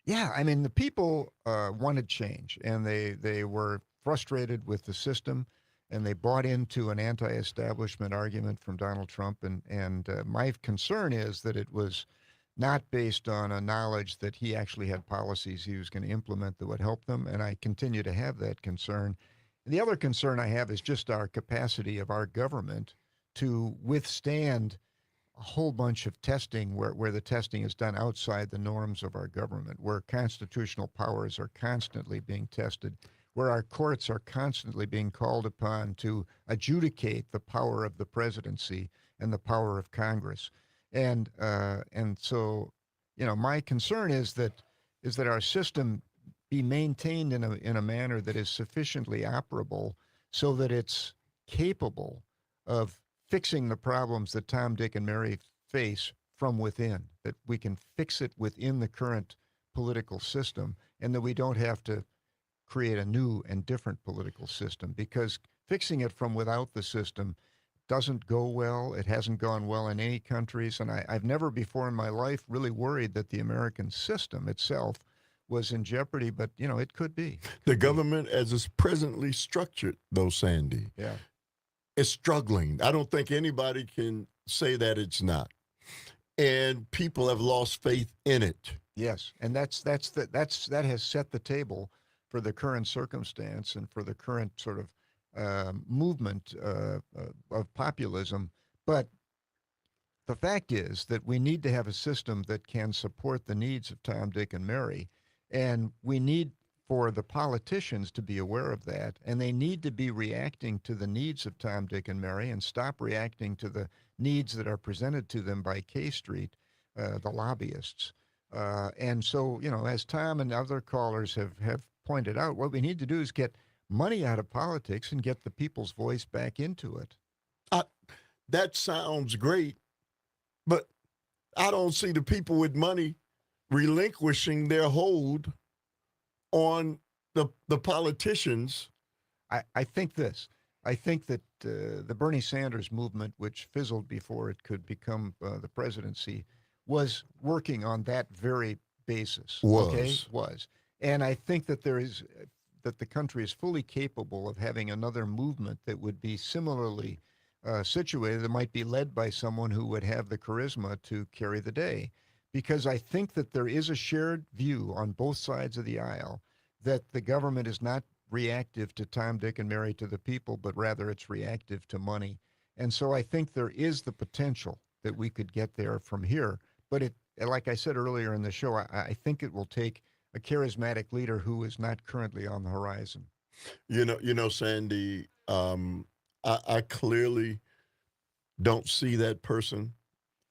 Yeah, I mean, the people wanted change, and they were frustrated with the system, and they bought into an anti-establishment argument from Donald Trump. And my concern is that it was not based on a knowledge that he actually had policies he was going to implement that would help them, and I continue to have that concern. And the other concern I have is just our capacity of our government to withstand a whole bunch of testing where the testing is done outside the norms of our government, where constitutional powers are constantly being tested, where our courts are constantly being called upon to adjudicate the power of the presidency and the power of Congress. And so, my concern is that our system be maintained in a manner that is sufficiently operable so that it's capable of fixing the problems that Tom, Dick, and Mary face from within, that we can fix it within the current political system, and that we don't have to create a new and different political system, because fixing it from without the system doesn't go well. It hasn't gone well in any countries, and I've never before in my life really worried that the American system itself was in jeopardy, but, it could be. The government, as it's presently structured, though, Sandy, is struggling. I don't think anybody can say that it's not. And people have lost faith in it. Yes, and that has set the table for the current circumstance and for the current sort of movement of populism. But the fact is that we need to have a system that can support the needs of Tom, Dick, and Mary. And we need for the politicians to be aware of that. And they need to be reacting to the needs of Tom, Dick, and Mary and stop reacting to the needs that are presented to them by K Street, the lobbyists. And so, as Tom and other callers have pointed out, what we need to do is get money out of politics and get the people's voice back into it. That sounds great, but I don't see the people with money relinquishing their hold on the politicians. I think this. I think that the Bernie Sanders movement, which fizzled before it could become the presidency, was working on that very basis. Was. And I think that that the country is fully capable of having another movement that would be similarly situated, that might be led by someone who would have the charisma to carry the day. Because I think that there is a shared view on both sides of the aisle that the government is not reactive to Tom, Dick, and Mary, to the people, but rather it's reactive to money. And so I think there is the potential that we could get there from here. But like I said earlier in the show, I think it will take a charismatic leader who is not currently on the horizon. Sandy, I clearly don't see that person.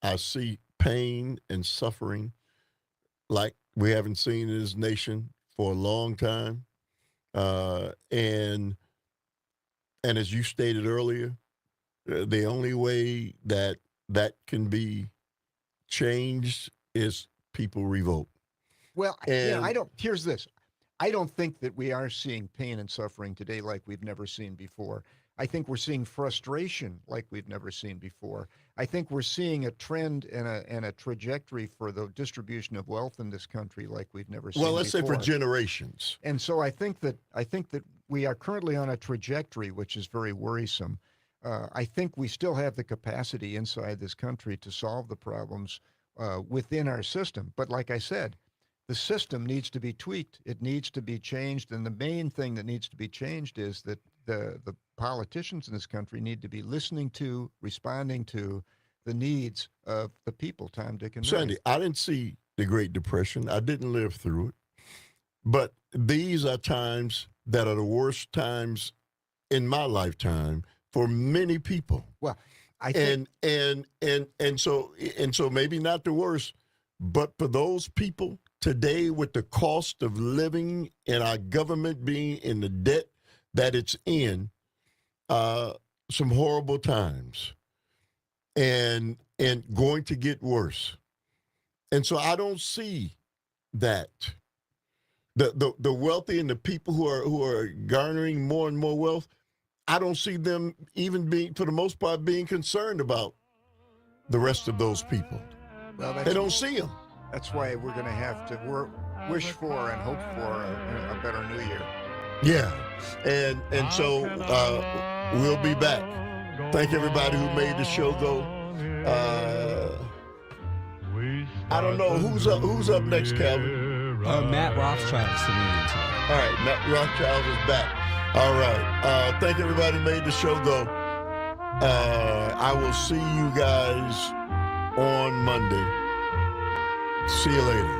I see pain and suffering like we haven't seen in this nation for a long time. And as you stated earlier, the only way that can be changed is people revolt. Well, here's this. I don't think that we are seeing pain and suffering today like we've never seen before. I think we're seeing frustration like we've never seen before. I think we're seeing a trend and a trajectory for the distribution of wealth in this country like we've never seen before. Well, let's say for generations. And so I think that we are currently on a trajectory which is very worrisome. I think we still have the capacity inside this country to solve the problems within our system. But like I said, the system needs to be tweaked. It needs to be changed. And the main thing that needs to be changed is that the politicians in this country need to be listening to, responding to the needs of the people, Tom, Dick, and Harry. Sandy, I didn't see the Great Depression. I didn't live through it. But these are times that are the worst times in my lifetime for many people. Well, I think, and so maybe not the worst, but for those people today with the cost of living and our government being in the debt that it's in, some horrible times and going to get worse. And so I don't see that the wealthy and the people who are garnering more and more wealth, I don't see them even being, for the most part, being concerned about the rest of those people. Well, they don't see them. That's why we're going to have to wish for and hope for a better new year. Yeah, and so we'll be back. Thank everybody who made the show go. I don't know who's up next, Calvin. Matt Rothschild's sitting in tonight. All right, Matt Rothschild is back. All right, thank everybody who made the show go. I will see you guys on Monday. See you later.